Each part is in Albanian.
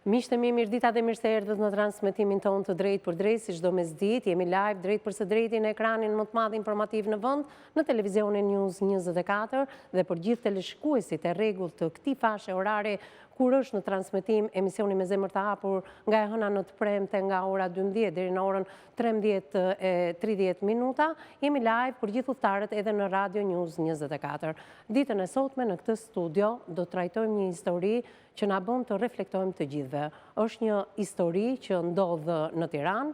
Miqtë e mi, mirëdita dhe mirë se erdhët në transmetimin tonë të drejt për drejt, si çdo mesditë, jemi live drejt për së drejti në ekranin më të madh informativ në vend, në televizionin News 24 dhe për gjithë teleshikuesit e rregullt të këtij fashe orare kur është në transmetim emisioni Me zemër të hapur nga e hëna në të premte nga ora 12 deri në orën 13:30 minuta, jemi live për gjithë udhëtarët edhe në Radio News 24. Ditën e sotme në këtë studio do të trajtojmë një histori që na bën të reflektojmë të gjithëve. Është një histori që ndodh në Tiranë,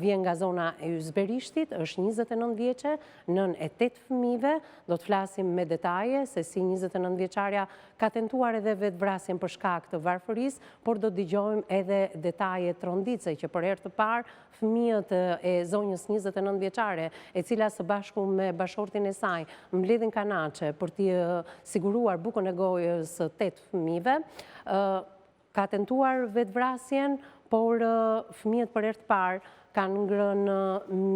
vjen nga zona e Ysberishtit, është 29 vjeçe, nën e 8 fëmijëve. Do të flasim me detaje se si 29 vjeçarja ka tentuar edhe vetvrasjen për shkak të varfërisë, por do të dëgjojmë edhe detaje tronditse që për herë të parë fëmijët e zonjës 29 vjeçare, e cila së bashku me bashortin e saj mbledhin kanaçe për t'i siguruar bukën e gojës 8 fëmijëve, ka tentuar vetvrasjen, por fëmijët për herë të parë kanë ngrënë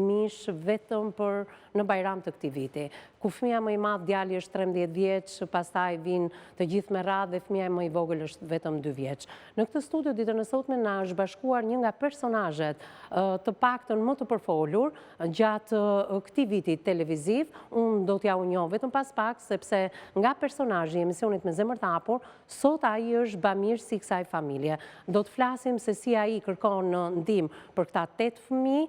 mish vetëm për në Bajram të këtij viti. Ku fëmia më i madh, djali është 13 vjeç, pastaj vinë të gjithë me radhë dhe fëmia më i vogël është vetëm 2 vjeç. Në këtë studio ditën e sotme na është bashkuar një nga personazhet të paktën më të përfolur gjatë këtij viti televiziv. Unë do t'ja u njoh vetëm pas pak, sepse nga personazhi i emisionit Me zemër të hapur, sot ai është bamirësi i kësaj familje. Do të flasim se si ai kërkon ndihmë për këta 8 fëmijë,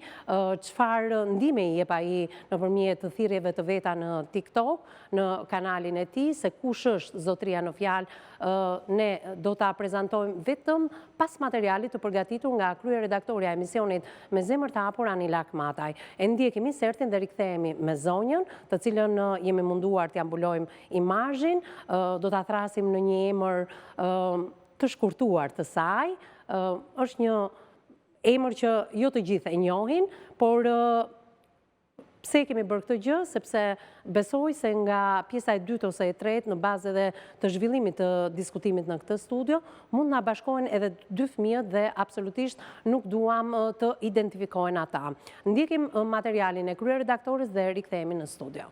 çfarë ndihme i jep ai nëpërmjet thirrjeve të veta në TikTok, në kanalin e tij, se kush është zotria në fjalë, ne do ta prezantojmë vetëm pas materialit të përgatitur nga kryeredaktorja e emisionit Me zemër të hapur Anila Akmataj. E ndjekim insertin dhe rikthehemi me zonjën, të cilën jemi munduar t'ia mbulojmë imazhin, do ta thrasim në një emër të shkurtuar të saj. Është një emër që jo të gjithë e njohin, por pse kemi bërë këtë gjë? Sepse besoj se nga pjesa e dytë ose e tretë, në bazë edhe të zhvillimit të diskutimit në këtë studio, mund na bashkohen edhe 2 fëmijët dhe absolutisht nuk duam të identifikohen ata. Ndjekim materialin e kryeredaktores dhe rikthehemi në studio.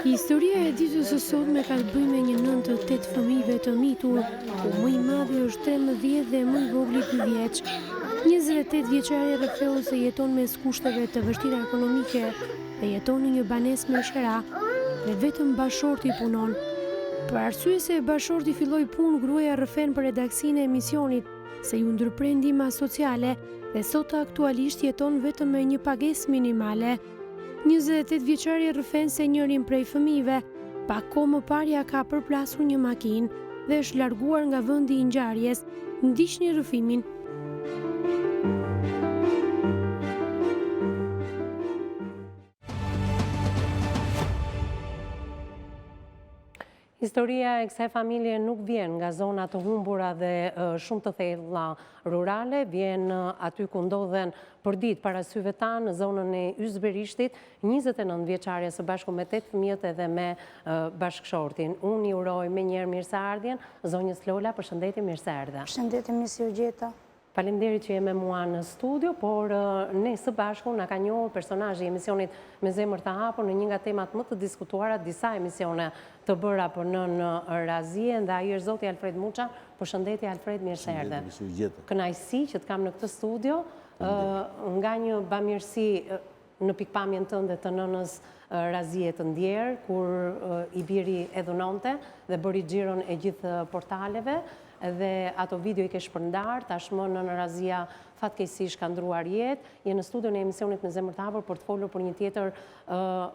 Historia e ditës së sotme ka të bëjë me një nën të 8 fëmijëve të mitur, ku më i madhi është 13 dhe më i vogli 2 vjeç. 28 vjeçari rretheu se jeton mes kushteve të vështira ekonomike dhe jeton në një banesë me shëra dhe vetëm bashorti punon. Për arsye se bashorti filloi punë, gruaja rrëfen për redaksinë e emisionit, se ju ndërprer ndihma sociale dhe sot aktualisht jeton vetëm me një pagesë minimale. 28 vjeçari rrëfen se njërin prej fëmijëve, pak kohë më parë ka përplasur një makinë dhe është larguar nga vendi i ngjarjes. Ndiqni rrëfimin. Historia e kësaj familje nuk vjen nga zona të humbura dhe shumë të thella rurale, vjen aty ku ndodhen për ditë para syve tanë në zonën e Ysberishtit, 29 vjeçarja së bashku me 8 fëmijët edhe me bashkëshortin. Unë i uroj menjëherë mirëseardhjen zonjës Lola, përshëndetje, mirëseardhje. Përshëndetje, mirë u gjeta. Faleminderit që je me mua në studio, por ne së bashku na ka njohur personazhi i emisionit Me zemër të hapur në një nga temat më të diskutuara, disa emisione të bëra për nën Razien, dhe ai është zoti Alfred Muça. Përshëndetje Alfred, mirë se erdhe. Kënaqësi që të kam në këtë studio, nga një bamirësi në pikpamjen tënde të nënës Razie të ndjerë, kur i biri e dhunonte dhe bëri xhiron e gjithë portaleve, dhe ato video i ke shpërndar, tashmë në Razia fatkeqësisht ka ndruar jetë. Je në studion e emisionit Me zemër të hapur për të folur për një tjetër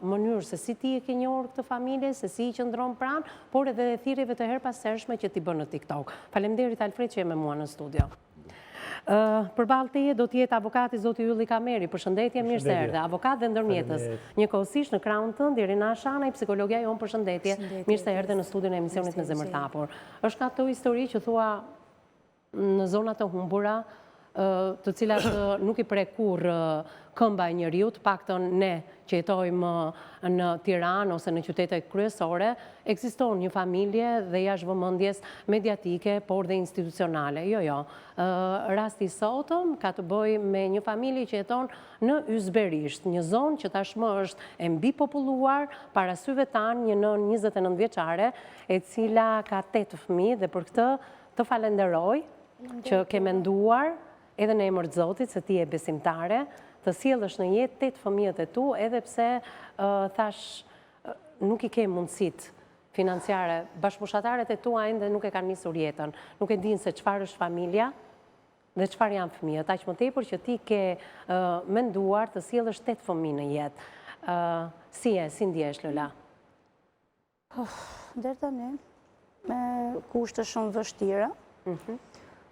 mënyrë se si ti e ke njohur këtë familje, se si i qëndron pranë, por edhe thirrjeve të herpashershme që ti bën në TikTok. Faleminderit Alfred që je me mua në studio. Përballë teje do të jetë avokati zoti Ylli Kameri. Përshëndetje, mirë se erdhe. Avokat dhe ndërmjetës. Njëkohësisht në krahun tënd Irina Shanaj, psikologja jon, përshëndetje. Mirë se erdhe në studion e emisionit Me zemër të hapur. Është ato histori që thua në zonat të humbura, të cilat nuk i prek kurrë këmba e njeriut, paktën ne që jetojmë në Tiranë ose në qytetet kryesore, ekziston një familje dhe jashtë vëmendjes mediatike, por dhe institucionale. Jo. Rasti i sotëm ka të bëjë me një familje që jeton në Ysberisht, një zonë që tashmë është e mbipopulluar, para syve tanë një nën 29 vjeçare, e cila ka 8 fëmijë dhe për këtë të falenderoj që ke menduar edhe në emër të Zotit se ti je besimtare, të sjellësh në jetë 8 fëmijët e tu, edhe pse thash nuk i ke mundësit financiare, bashkëpushataret e tua ende nuk e kanë nisur jetën, nuk e dinë se çfarë është familja dhe çfarë janë fëmijët, aq më tepër që ti ke menduar të sjellësh 8 fëmijë në jetë. Si ndjesh, Lola? Deri tani, me kushte shumë vështira,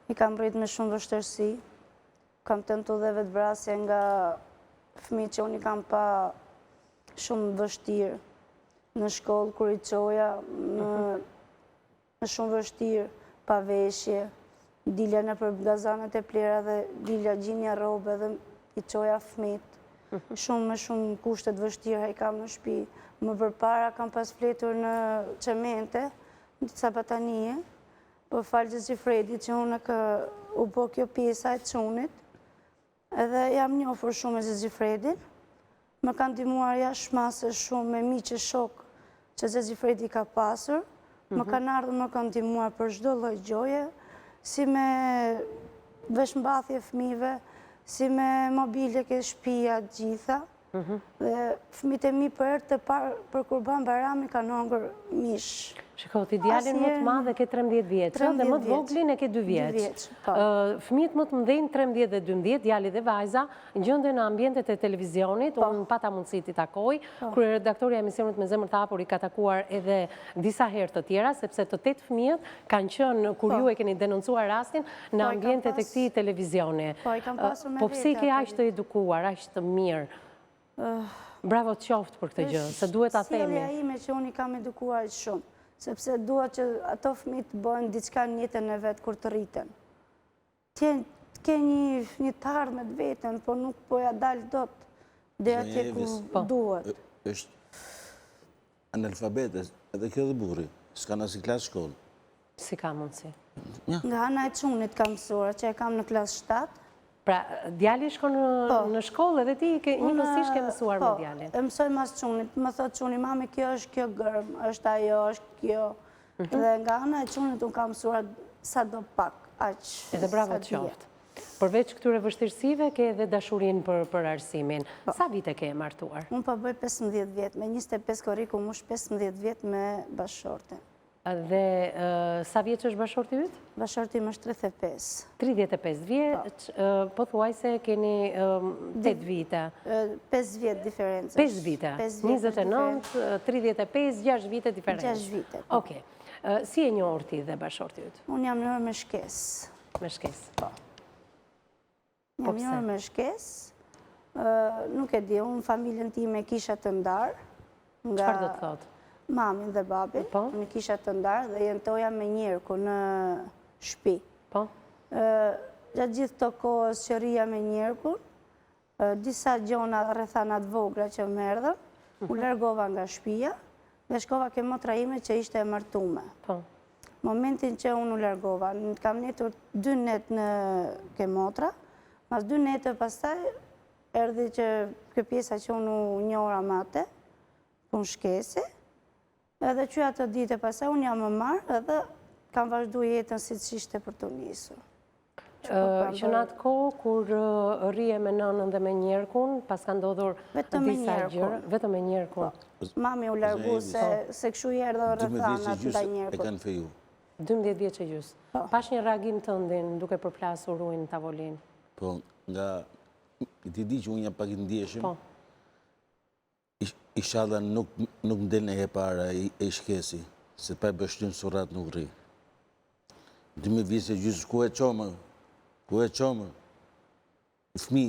i kam rrit me shumë vështërsi, kam tentu dhe vetvrasje nga fëmijët që unë i kam pa shumë vështirë në shkollë, kur i çoja, në shumë vështirë, pa veshje, dilja në për gazanët e plera dhe dilja gjinja robe dhe i çoja fëmijët. Shumë me shumë kushtet vështira i kam në shtëpi. Më përpara kam pas fletur në çemente, në disa batanije, për falë Gjifredit që unë u po kjo pjesa e çunit, edhe jam njohur shumë me Gjifredin, më kanë ndihmuar jashtëmase shumë me miq e shok që Gjifredi ka pasur, më kanë ardhur, më kanë ndihmuar për çdo lloj gjoje, si me veshmbathje fëmijëve, si me mobile ke shtëpia gjitha, dhe fëmijët e mi për herë të parë për Kurban Bayrami kanë hongër mish. Shiko, ti djalin më të madh e ke 13 vjeç, dhe më të voglin e ke 2 vjeç. Fëmijët më të mëdhenj 13 dhe 12, djali dhe vajza, gjenden në ambientet e televizionit, unë pata mundësi t'i takoj, kryeredaktori i emisionit Me Zemër të Hapur i ka takuar edhe disa herë të tjera, sepse të 8 fëmijët kanë qenë, kur ju e keni denoncuar rastin, në ambientet e këtij televizioni. Po pse i ke aq të edukuar, aq të mirë? Bravo të qoftë për këtë gjë, se duhet ta themi. Sjellja ime që unë i kam edukuar shumë, sepse dua që ato fëmijë të bëjnë diçka në jetën e vet kur të rriten. Ke një të ardhme të vetën, po nuk po ja dal dot deri atje ku duhet. Është analfabete, edhe kjo dhe burri, s'kan as i klasë shkollë. Si ka mundësi? Nga ana e çunit kam mësuar, që e kam në klasë 7. Pra, djali shkon në shkollë edhe ti njësisht ke mësuar me djalin. E mësoj mas çunit, më thot çuni, mami, kjo është kjo gërm, është ajo, është kjo. Dhe nga ana e çunit unë kam mësuar sa do pak, aq. Edhe bravo të qoftë. Përveç këtyre vështirësive, ke edhe dashurinë për arsimin. Sa vite ke martuar? Unë po bëj 15 vjet, me 25 korriku mush 15 vjet me bashortin. Dhe sa vjeç është bashorti yt? Bashorti im është 35. 35 vjeç, po thuaj se keni 8 vite. 5 vjet diferencë. 5 vite. 29, 35, 6 vite diferencë. 6 vite. Okej. Si e njohur ti dhe bashorti yt? Unë jam njohur me shkesë. Me shkesë. Po. Jam njohur me shkesë. Nuk e di, unë familjen time kisha të ndarë. Çfarë do të thotë? Mamin dhe babin, në kisha të ndarë dhe jentoja me njerku në shtëpi. Po? Gjatë gjithë të kohës që rria me njerku, disa gjona rrethanat vogla që më erdhën, u largova nga shtëpia dhe shkova ke motra ime që ishte e martume. Po. Momentin që unë u largova, kam netur 2 net në ke motra, mas 2 netëve pastaj erdhi që kjo pjesa që unë u njohura mate, punë shkesi, edhe që atë ditë e pasaj, unë jam më marë edhe kam vazhdu jetën si që ishte për të njësur. Që në atë kohë, kur rrije me nënën dhe me njerkun, pas ka ndodhur disa gjëra, vetëm me njerkun. Mami u largu se këshu i erdhe rrethanat nda njerkun. E kanë feju. 12 vjeç e gjys. Pash një reagim të ndin duke përplasur ujnë në tavolinë. Po, nga ti di që unë jam pak i ndjeshëm, inshallah nuk ndel në e para e shkesi, se pa e bështim surat nuk rri. 12 vjeç e gjysë, ku e qomë? Ku e qomë? Fëmi,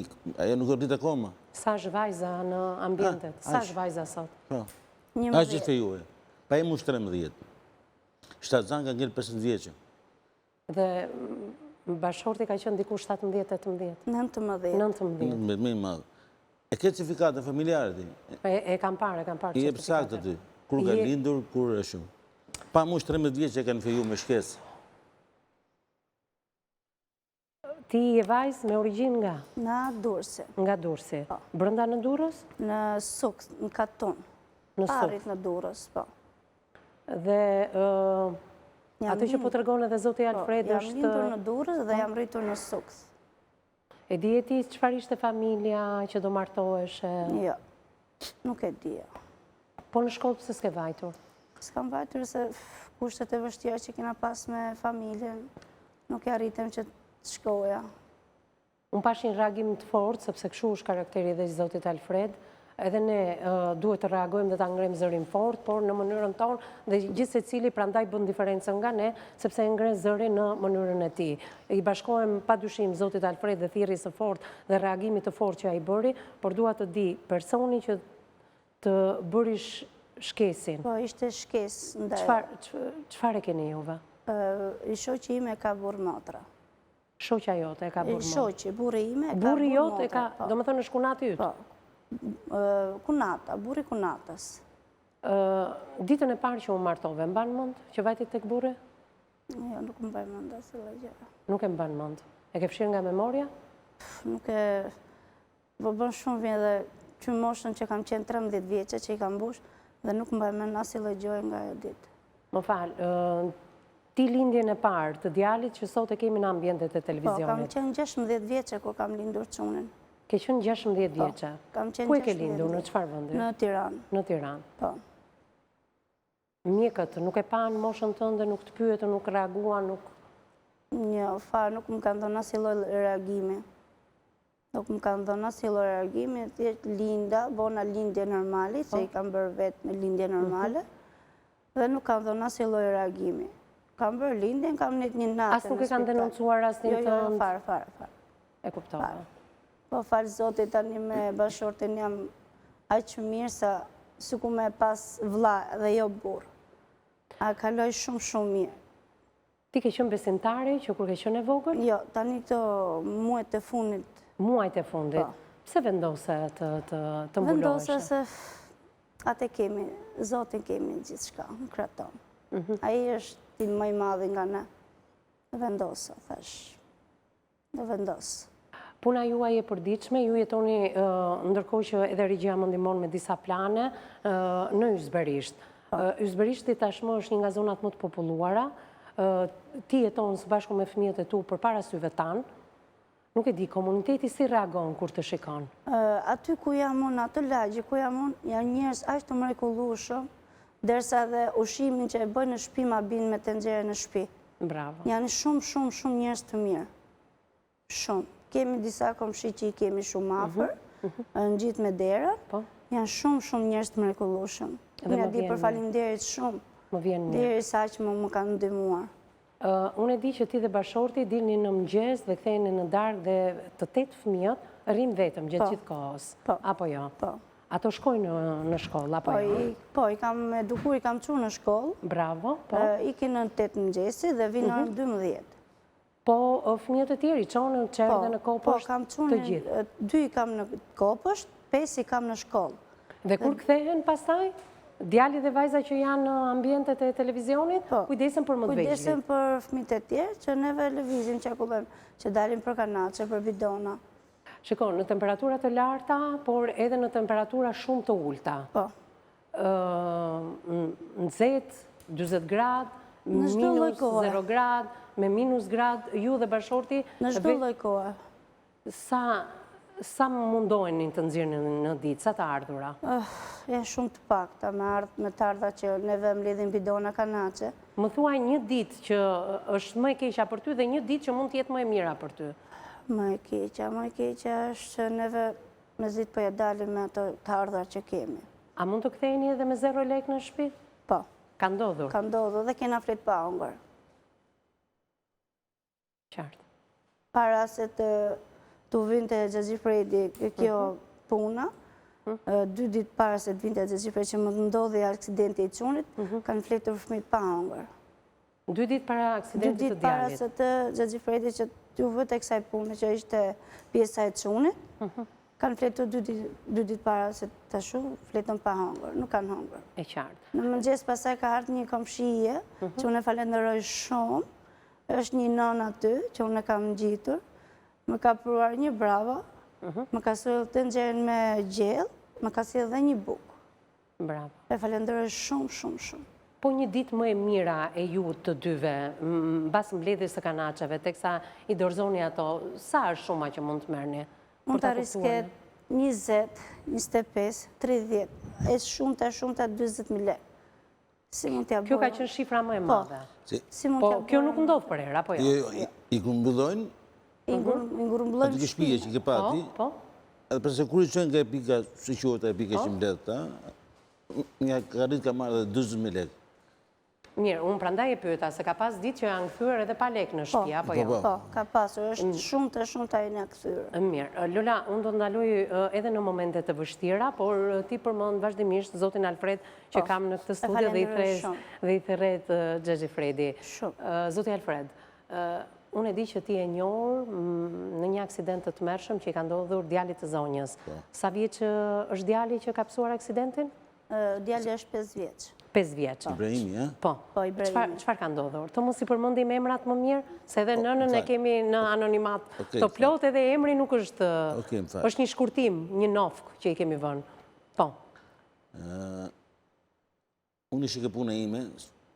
ajo nuk rrit akoma. Sa është vajza në ambientet? Sa është vajza sot? Po, a është gjithë fejue. Pa e mush 13. Shtatë zanë ka ngellë 15 vjeqë. Dhe Bashorti ka qenë diku 17-18. 19. 19. Me më madh. E ke certifikatën familjare ti? E kam parë. I jep saktë ti. Kur ka lindur, kur është shumë. Pa mush 13 vjeç që kanë feju me shkesë. Ti je vajzë me origjinë nga? Nga Durrësi. Nga Durrësi. Brenda në Durrës? Në Suks, në Katon. Në Suks. Parit në Durrës, po. Dhe atë që po tregon edhe zoti Alfred Jam lindur në Durrës dhe jam rritur në Suks. E di e ti çfarë ishte familja që do martoheshe? Jo, nuk e di. Po në shkollë pse s'ke vajtur? S'kam vajtur se kushtet e vështira që kena pas me familjen, nuk e arritëm që të shkoja. Unë pash një reagim të fortë, sepse kështu është karakteri dhe zotit Alfred, edhe ne duhet të reagojmë dhe ta ngrem zërin fort, por në mënyrën tonë, dhe gjithë se cili prandaj bën diferencën nga ne, sepse ngre zërin në mënyrën e ti. I bashkojmë pa dyshim zotit Alfred dhe thirrjes së fort dhe reagimit të fort që a i bëri, por dua të di personi që të bërish shkesin. Po, ishte shkes ndaj. Çfarë e keni juve? I shoqi ime ka burr motra. Shoqja jote e ka burr motra? Shoqi, burri ime e ka burr motra. Burri jote e ka, do më thënë është kunati ytë? Po. Kunata, burri kunatës. Ditën e parë që u martove, mban mend që vajti tek burri? Jo, nuk më mbaj mend asnjë gjë. Nuk e mban mend. E ke fshirë nga memoria? Nuk e... Po bën shumë vjen dhe që moshën që kam qenë 13 vjeçë që i kam mbush dhe nuk mbaj mend asnjë gjë nga ajo ditë. Më fal, ti lindjen e parë të djalit që sot e kemi në ambientet e televizionit. Po, kam qenë 16 vjeçë kur kam lindur çunin. Ke qenë 16 vjeçë? Kam qenë 16 vjeçë. Ku e ke lindur, në çfarë vendi? Në Tiranë. Në Tiranë. Po. Mjekët nuk e panë moshën tënde, nuk të pyetën, nuk reaguan, nuk... Jo, nuk më kanë dhënë asnjë lloj reagimi. Nuk më kanë dhënë asnjë lloj reagimi, thjesht linda, bona lindje normale, se i kam bërë vetë në lindje normale, dhe nuk kanë dhënë asnjë lloj reagimi. Kam bërë lindjen, kam net një natë. As nuk e kanë denoncuar asnjë Jo, fare. E kuptova. Po falë zotit tani me bashortin jam aq mirë sa sikur me pas vlla dhe jo burr. A kaloj shumë mirë. Ti ke qenë besimtare që kur ke qenë e vogël? Jo, tani këto muajt e fundit. Muajt e fundit? Pse vendose të mbuloshe? Vendose se atë kemi, zotin kemi gjithçka, në krah tonë. Ai është ti më i madhi nga ne. Vendose, thash. Dhe vendos. Puna juaj e përditshme, ju jetoni ndërkohë që edhe regjia më ndihmon me disa plane në Ysberisht. Ysberishti tashmë është një nga zonat më të populluara. Ti jeton së bashku me fëmijët e tu përpara syve tanë. Nuk e di, komuniteti si reagon kur të shikon? Aty ku jam unë, atë lagje ku jam unë, janë njerëz aq të mrekullueshëm, derisa dhe ushimin që e bëjnë në shtëpi ma bin me tenxhere në shtëpi. Bravo. Janë shumë njerëz të mirë. Shumë. Kemi disa komshi që i kemi shumë afër, në gjitë me dera, janë shumë njerëz të mrekullueshëm. Unë di për faleminderit shumë, deri sa që më kanë ndihmuar. Unë e di që ti dhe bashorti dilni në mëngjes dhe ktheheni në darkë dhe të 8 fëmijët rrin vetëm gjatë gjithë kohës. Apo jo? Po. Ato shkojnë në shkollë, apo jo? Po, i kam edukuar, i kam çuar në shkollë. Bravo, po. Ikin në 8 mëngjesi dhe vinë në 12. Po, fëmijët e tjerë, qonë në qerë dhe në kopësht të gjithë? 2 i kam në kopësht, 5 i kam në shkollë. Dhe kur kthehen pastaj, djali dhe vajza që janë në ambientet e televizionit, kujdesen për më të vegjlit? Kujdesen për fëmijët e tjerë, që neve lëvizim, që dalim për kanace, për bidona. Shikon, në temperaturat të larta, por edhe në temperatura shumë të ulta. Po. Nxehtë, 40 gradë, minus 0 gradë, me minus gradë, ju dhe bashorti... Në çdo lloj kohe. Sa mundoheni të nxirrni në ditë, sa të ardhura? Janë shumë të pakta, me të ardha që neve mbledhin bidona kanace. Më thuaj një ditë që është më e keqja për ty dhe një ditë që mund të jetë më e mira për ty. Më e keqja është që neve me zitë po ja dalim me ato të ardha që kemi. A mund të ktheheni edhe me 0 lekë në shtëpi? Po. Ka ndodhur? Ka ndodhur dhe kena flet pa hungur. Qartë. Para se të vinte Xhaxhifredi kjo puna, 2 ditë para se të vinte Xhaxhifredi që më ndodhi aksidenti i çunit, kanë fletur fëmijët pa hungur. 2 ditë para 2 aksidentit ditë të para djalit. se të Xhaxhi Fredi që t'ju vë tek kësaj pune që ishte pjesa e çunit, kanë fletur 2 ditë para se të shu, fletën pa hangër, nuk kanë hangër. E qartë. Në mëngjes pasaj ka ardhur një komshije, që unë e falenderoj shumë, është një nën aty, që unë e kam ngjitur, më ka pruar një brava, më ka sjellë të nxjerrën me gjellë, më ka sjellë dhe një bukë. Bravo. E falenderoj shumë, shumë, shumë. Po një ditë më e mira e ju të dyve, mbas mbledhjes së kanaçeve, teksa i dorëzoni ato, sa është shuma që mund të merrni? Mund të risket 20, 25, 30, e shumëta 20.000 lekë. Si mund t'ja bëjë? Kjo ka qenë shifra më e madhe. Si mund Po, t'ja bëjë? kjo nuk ndodh për herë, apo jo? I grumbullojnë, I ngurumbullojmë aty ke shpije që ke pati, Po, edhe përse kur i qenë nga e pika, se quhet e pika që mbledh ta, nga ka rrit ka marrë dhe 20.000 lekë. mirë, unë prandaj e pyeta, se ka pas ditë që janë kthyer edhe pa lekë në shtëpi, apo jo? Po, ka pasur, është shumë të ajnë këthyrë. Mirë, Lola, unë do të ndaloj edhe në momente të vështira, por ti përmend vazhdimisht zotin Alfred që kam në këtë studio dhe i thërret Xhaxhi Fredi. Zoti Alfred, unë e di që ti e njohur në një aksident të tmerrshëm që i ka ndodhur djalit të zonjës. Sa vjeç është djali që ka psuar aksidentin? Djali është 5 vjeç. 5 vjeç. Ibrahimi, ja? Po, Ibrahimi. Çfarë ka ndodhur? Të mos i përmendim emrat më mirë, se edhe nënën e kemi në anonimat të plot, edhe emri nuk është... është një shkurtim, një nofk që i kemi vënë. Po. Unë ishe ke puna ime...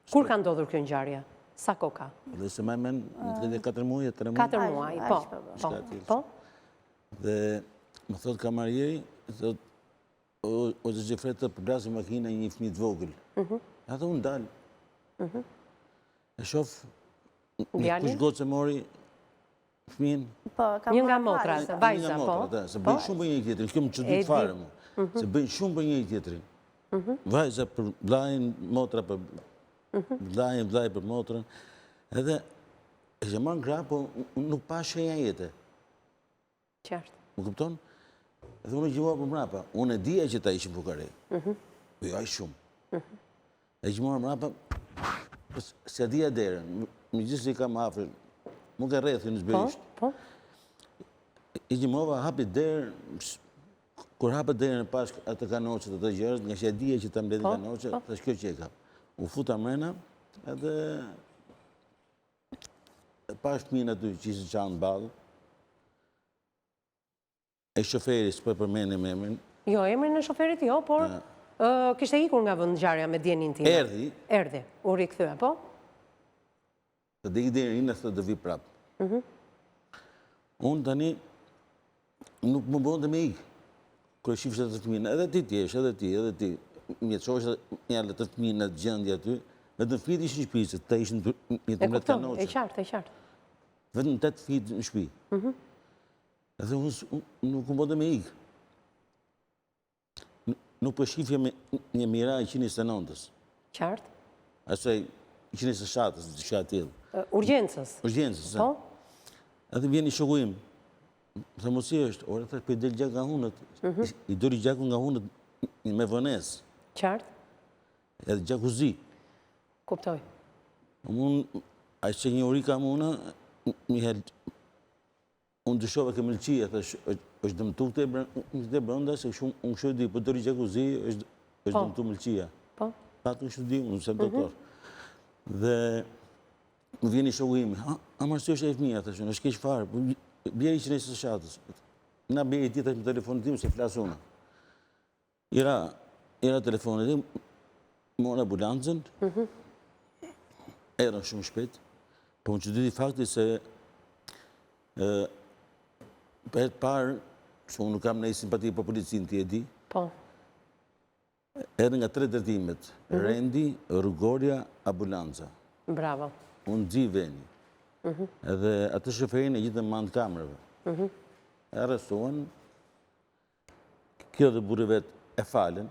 Kur ka ndodhur kjo ngjarje? Sa kohë ka? Dhe se ma men, në 4 muaj, 3 muaj. 4 muaj, po. Dhe më thot kamarjeri, thot, o Xhaxhi Fredi të përblasi makina një fëmijë të vogël. Atë unë dalë. E shof, një kush gocë e mori fëmijën. Një nga motra, vajza, po. Se bëjnë shumë për një tjetërin, kjo më çudit fare mu. Se bëjnë shumë për një tjetërin. Vajza për vlajnë, motra për vlajnë, vlajnë për motrën. Edhe, e që marë gra, po nuk pa shenja jetë. Qartë. Më kupton? Edhe unë e gjimua për mrapa. Unë e dija që ta ishim fukare. Po jo, ishë shumë. E gjimua mrapa, se dija derën, më gjithë si kam afrë, më ka rrethi në zberisht. E gjimua hapi derën, kur hapë derën e pash atë kanoqët atë gjërës, nga që e dija që ta mbledi kanoqët, të shkjo që e ka. U futa mrena, edhe pash të minë aty që isë qanë balë, e shoferi, s'po e përmeni me emrin. Jo, emrin e shoferit jo, por kishte ikur nga vend ngjarja me djenin tim. Erdhi, u rikthye, po? Të dhe i deri në thë të vi prapë. Unë tani nuk më bëndë me ikë. Kërë shifështë të fëmijën, edhe ti t'jesh, edhe ti. Mjetëshosh një alë të fëmijën në gjëndja ty, vetëm fëmijët ishë në shpi, se ta ishë një të mletë kanoqë. E qartë. Vetëm 8 fëmijët në shpi. Edhe unë nuk më bëndë me ikë. Nuk për shifja me një mira i 129-ës. Qartë. Asaj 127-ës, të shka tjilë. Urgjencës. Po? Edhe vjen i shoku im. Më thë mosi është, ora thë për del gjak nga hunët. I dori gjaku nga hunët me vënes. Qartë. Edhe gjaku zi. Kuptoj. Unë, a që një uri kam una, unë dëshova ke mëlqia, është dëmtu të brënda, se unë kështë di, për dori gjaku zi, është dëmtu mëlqia. Po? Patë kështë di, unë sem doktor. Dhe më vjen i shoku imi, a mërësë është e fëmija, të shumë, është keq farë, bjeri që nëjë së shatës. Na bjeri ti të me telefonit tim, se flasë una. Ira telefonit tim, mora ambulancën, erën shumë shpet, po më që dyti fakti se për e parë, që unë nuk kam nëjë simpati për policinë të jedi, erën nga 3 dërtimet, Rendi, Rrugoria, ambulanca. Bravo. Unë gji veni. Edhe atë shoferin e gjithë në mandë kamerëve. E arrestuan, kjo dhe burë vetë e falen,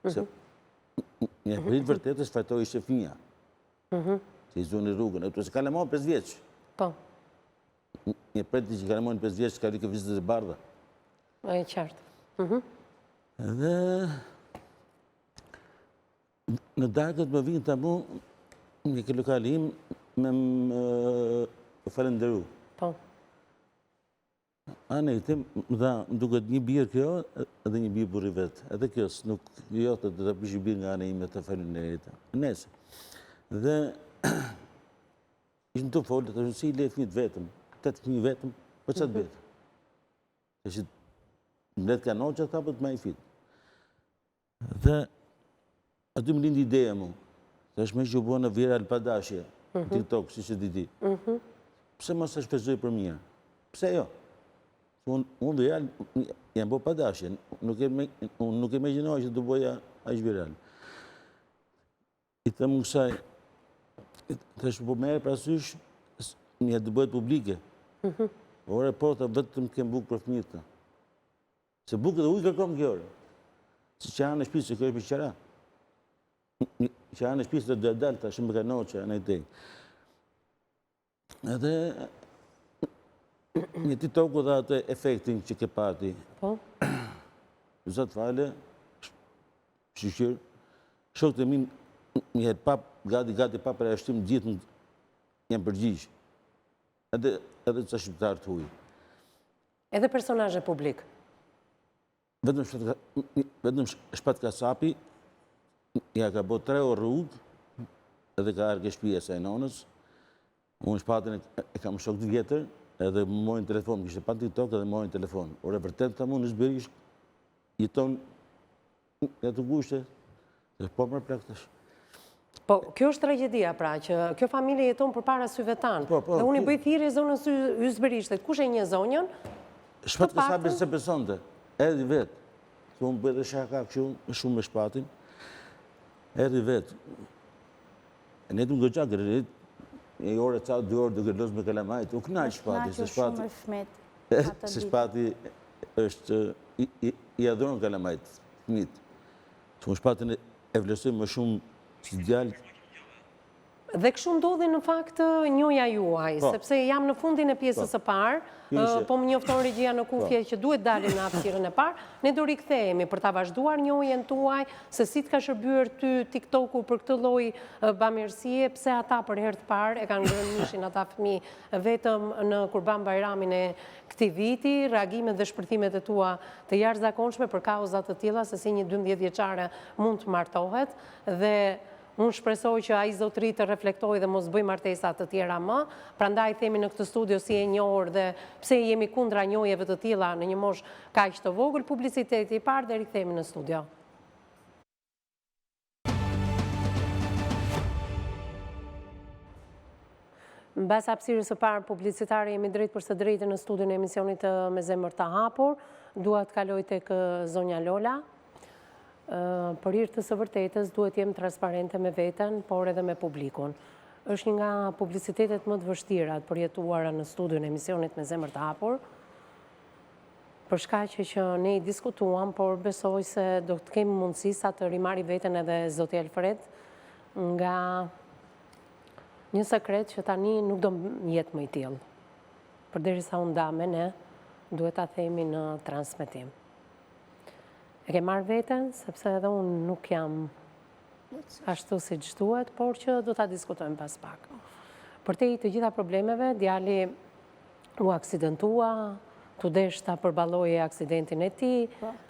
se një përit vërtetës fajtoj ishe fëmija. Se i zoni rrugën, e të se kalemon 5 vjeqë. Po. Një preti që kalemon 5 vjeqë, ka rikë vizitës e bardha. E qartë. Edhe në darkët më vinë të mu, Një ke lokali im me më falenderu. Po. Aneti, më dha, më duket një birë kjo, edhe një birë burri vetë. Edhe kjo, nuk jo të të pishi birë nga anë ime të falenderit. Nese. Dhe, ishtë në të folë, të si le fëmijët vetëm, 8 fëmijë vetëm, për qatë vetë. Që mblet ka noqë, ata për të ma i fitë. Dhe, aty më lindi ideja mu, të është me që u bo në viral pa dashje, TikTok, si që ti. Pse mos e shpesoj për mija? Pse jo? Unë viral, jam bo pa dashje, nuk e imaginoj që të boja aq viral. I të më kësaj, të është po merë prasysh, një të bëhet publike. Ore po të vetëm kem bukë për fëmijët të. Se bukë dhe ujë kërkom kjo ore. Si që anë e shpisë, se kjo është për qëra. Që anë e shpisë dhe dhe dalë, ta shumë më ka noqë, anë e tej. Edhe, një ti toku dhe atë efektin që ke pati. Po? Zatë fale, shqyqyrë, shokët e minë, një jetë pap, gati pap për e ashtim gjithë jam përgjigjë. Edhe të shqiptarë të hujë. Edhe personazhe publik? Vetëm Shpat Kasapi, ja ka bo 3 orë rrugë, edhe ka arke shpija sa e nonës. Unë Shpatin e kam shok të vjetër, edhe më mojnë telefon, kështë e pa TikTok edhe më mojnë telefon. Ore, vërtet të mu në Zberish, jeton e të gushte, dhe po më plaktash. Po, kjo është tragedia pra, që kjo familje jeton për para syve tanë. Dhe unë i bëj thirrje zonës Ysberishtet. Kush e një zonjën? Shpat Kasapi se besonte, edhe vetë. Unë bëjë dhe shaka këshu, shumë me Shpatin. Edhe vetë. E ne të më gëgja gërërit, e ore ca 2 orë duke lëzë me kalamajt. U knaq Shpati, se Shpati është, i adhronë kalamajt, fëmit. Që më Shpatin e vlerësoj më shumë si djallë. Dhe kështu ndodhi në fakt njoja juaj, sepse jam në fundin e pjesës së parë, po më njofton regjia në kufje që duhet dalin në hapësirën e parë, ne do rikthehemi për ta vazhduar njohjen tuaj, se si të ka shërbyer ty TikToku për këtë lloj bamirësie, pse ata për herë të parë e kanë ngrënë mishin ata fëmijë vetëm në Kurban Bajramin e këtij viti, reagimet dhe shpërthimet e tua të jashtëzakonshme për kauza të tilla se si një 12 vjeçare mund të martohet dhe unë shpresoj që ai zotëri të reflektoj dhe mos bëj martesa të tjera më, prandaj themi në këtë studio si e njohur dhe pse jemi kundra njohjeve të tilla në një moshë kaq të vogël, publiciteti i parë dhe rikthehemi në studio. Mbas hapësirës së parë publicitare jemi drejt për së drejtë në studion e emisionit Me Zemër të Hapur. Dua të kaloj tek zonja Lola. Për hir të së vërtetës duhet jem transparente me veten, por edhe me publikun. Është një nga publicitetet më të vështira të përjetuara në studion e emisionit Me Zemër të Hapur. Për shkaq që ne i diskutuam, por besoj se do të kemi mundësi sa të rimarri veten edhe zoti Alfred nga një sekret që tani nuk do jetë më i tillë. Përderisa unë dame, ne duhet ta themi në transmetim. E ke marrë veten, sepse edhe unë nuk jam ashtu si që duhet, por që do ta diskutojmë pas pak. Për te i të gjitha problemeve, djali u aksidentua, të desh ta përballoje aksidentin e ti.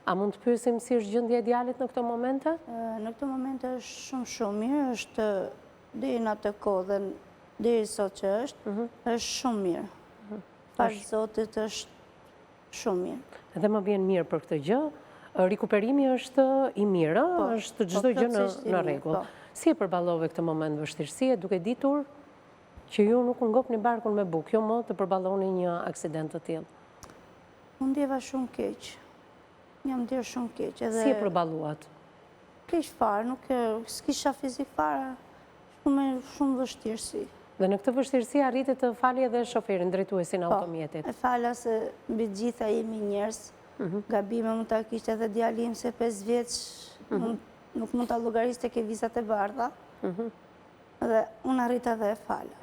A mund të pyesim si është gjendja e djalit në këto momente? Në këto momente është shumë mirë, është deri në atë kohë dhe deri sot që është shumë mirë. Pas Zotit është shumë mirë. Dhe më vjen mirë për këtë gjë. Rikuperimi është i mirë, është çdo gjë në rregull. Si e përballove këtë moment vështirësie, duke ditur që ju nuk u ngopni barkun me bukë, jo më të përballoni një aksident të tillë? Unë ndjeva shumë keq. Jam ndjer shumë keq. Si e përballuat? Keq fare, nuk s'kisha fizik fare. Shumë vështirësi. Dhe në këtë vështirësi arriti të fali edhe shoferin, drejtuesin automjetit? E fala se mbi gjitha jemi njerëz. Gabime mund ta kishte edhe djali im se 5 vjeç, nuk mund ta llogariste ke vizat e bardha. Dhe unë arrita dhe e fala.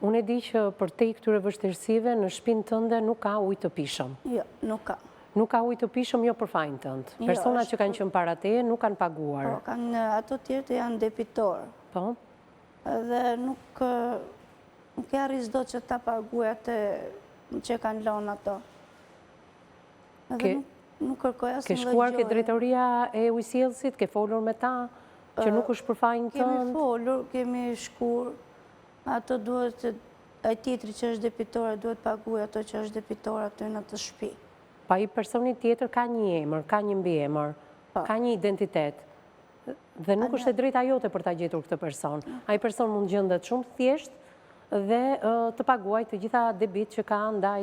Unë e di që për te i këtyre vështirësive në shtëpinë tënde nuk ka ujë të pishëm. Jo, nuk ka. Nuk ka ujë të pishëm jo për fajin tënd. Personat që kanë qenë para teje nuk kanë paguar. Po, kanë ato tjerë të janë debitor. Po. Edhe nuk e arris do që ta paguaj atë që kanë lënë ato. Edhe nuk kërkoj asnjë Ke shkuar ke drejtoria e ujësjellësit, ke folur me ta, që nuk është për fajin tënd? Kemi folur, kemi shkuar, ato duhet që ai tjetri që është depitore duhet paguaj ato që është depitore aty në të shtëpi. Pa i personi tjetër ka një emër, ka një mbiemër, ka një identitet. Dhe nuk është e drejta jote për ta gjetur këtë person. Ai person mund gjendet shumë të thjeshtë dhe të paguaj të gjitha debit që ka ndaj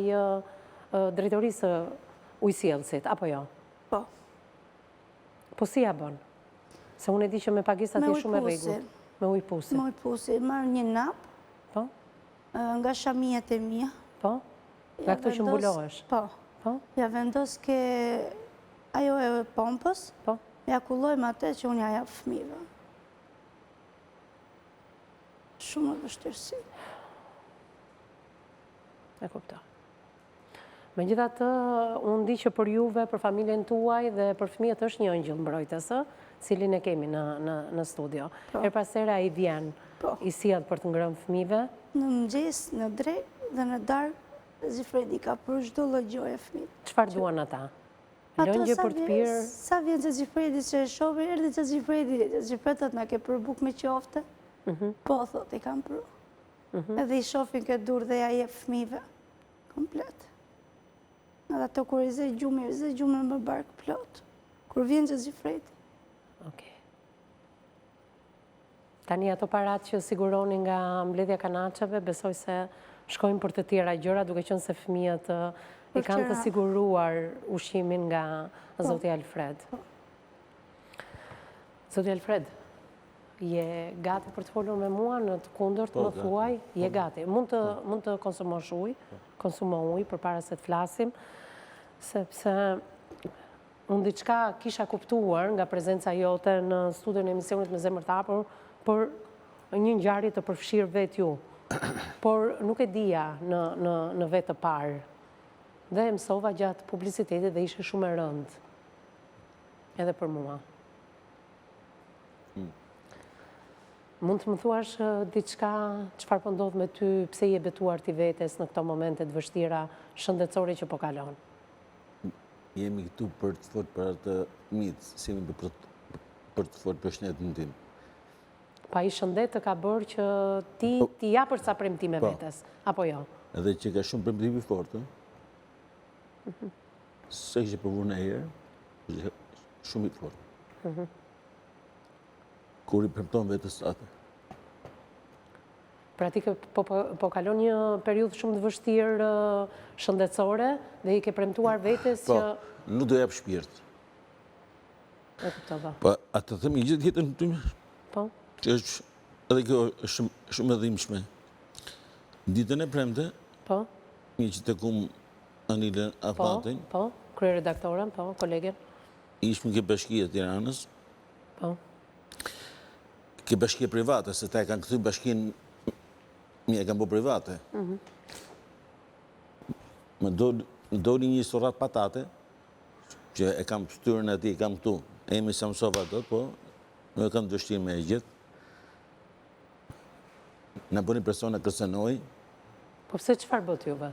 drejtorisë ujësjellësit, apo jo? Po. Po si ja bën? Se unë e di që me pagesat je shumë e rregullt. Me ujpusi. Me ujpusi. Marr një nap. Po? Nga shamijet e mia. Po? Nga këto që mbulohesh? Po. Po? Ja vendos ke ajo e pompës. Po? Ja kullojmë atë që unë ja jap fëmijëve. Shumë e vështirësi. E kuptoj. Megjithatë, unë di që për juve, për familjen tuaj dhe për fëmijët është një ëngjëll mbrojtës, cilin e kemi në studio. Her pas here ai vjen, i sjell për të ngrënë fëmijëve. Në mëngjes, në drekë dhe në darkë, Zifredi ka për çdo lloj gjoje fëmijët. Çfarë duan ata? Lëngje për të pirë? Sa vjen që Zifredi që e shohë, erdhi që Zifredi na ke për bukë me qofte. Po, thot, i kam për. Edhe i shohin këtë dur dhe ja jep fëmijëve. Komplet. Edhe ato kur i zej gjumë në barkë plot. Kur vjen që Zifredi. Okej. Tani ato parat që siguroni nga mbledhja kanaçeve, besoj se shkojnë për të tjera gjëra, duke qenë se fëmijët i kanë të siguruar ushqimin nga Zoti Alfred. Zoti Alfred, je gati për të folur me mua në të kundërt, më thuaj, je gati. Mund të konsumosh ujë, konsumo ujë përpara se të flasim, sepse unë diçka kisha kuptuar nga prezenca jote në studion e emisionit Me zemër të hapur për një ngjarje të përfshirë vetë ju. Por nuk e dija në vetë të parë. Dhe mësova gjatë publicitetit dhe ishe shumë e rëndë. Edhe për mua. Mund të më thuash diçka çfarë po ndodh me ty, pse je betuar ti vetes në këto momente të vështira shëndetësore që po kalon? Jemi këtu për të folur për atë mitë, si për të folur për shëndetin tim. Pa i shëndet të ka bërë që ti japër ca premtime vetes, apo jo? Edhe që ka shumë premtime fortë, se kështë përvur në herë, shumë i fortë. Kur i premton vetës atë. Pra ti po kalon një periudhë shumë të vështirë shëndetësore dhe i ke premtuar vetes që... Po, nuk do jap shpirt. E kuptova. Po, atë thëmë i gjithë jetën të më... Po? Që është, edhe kjo është shumë edhimshme. Ditën e premte, një që të kumë Anilën Afatin. Po, kryeredaktorën, po, kolegen. Ishmë ke bashkia Tiranës. Po. Ke bashkia private, se ta e kanë këthy bashkin, mi e kanë bo private. Më doli një surat patate, që e kam shtyrën ati, e kam këtu. Emi Samsova do, po, nuk e kam të vështirë me e gjithë. Në bëni persona kësënoj. Po pëse qëfar bët juve?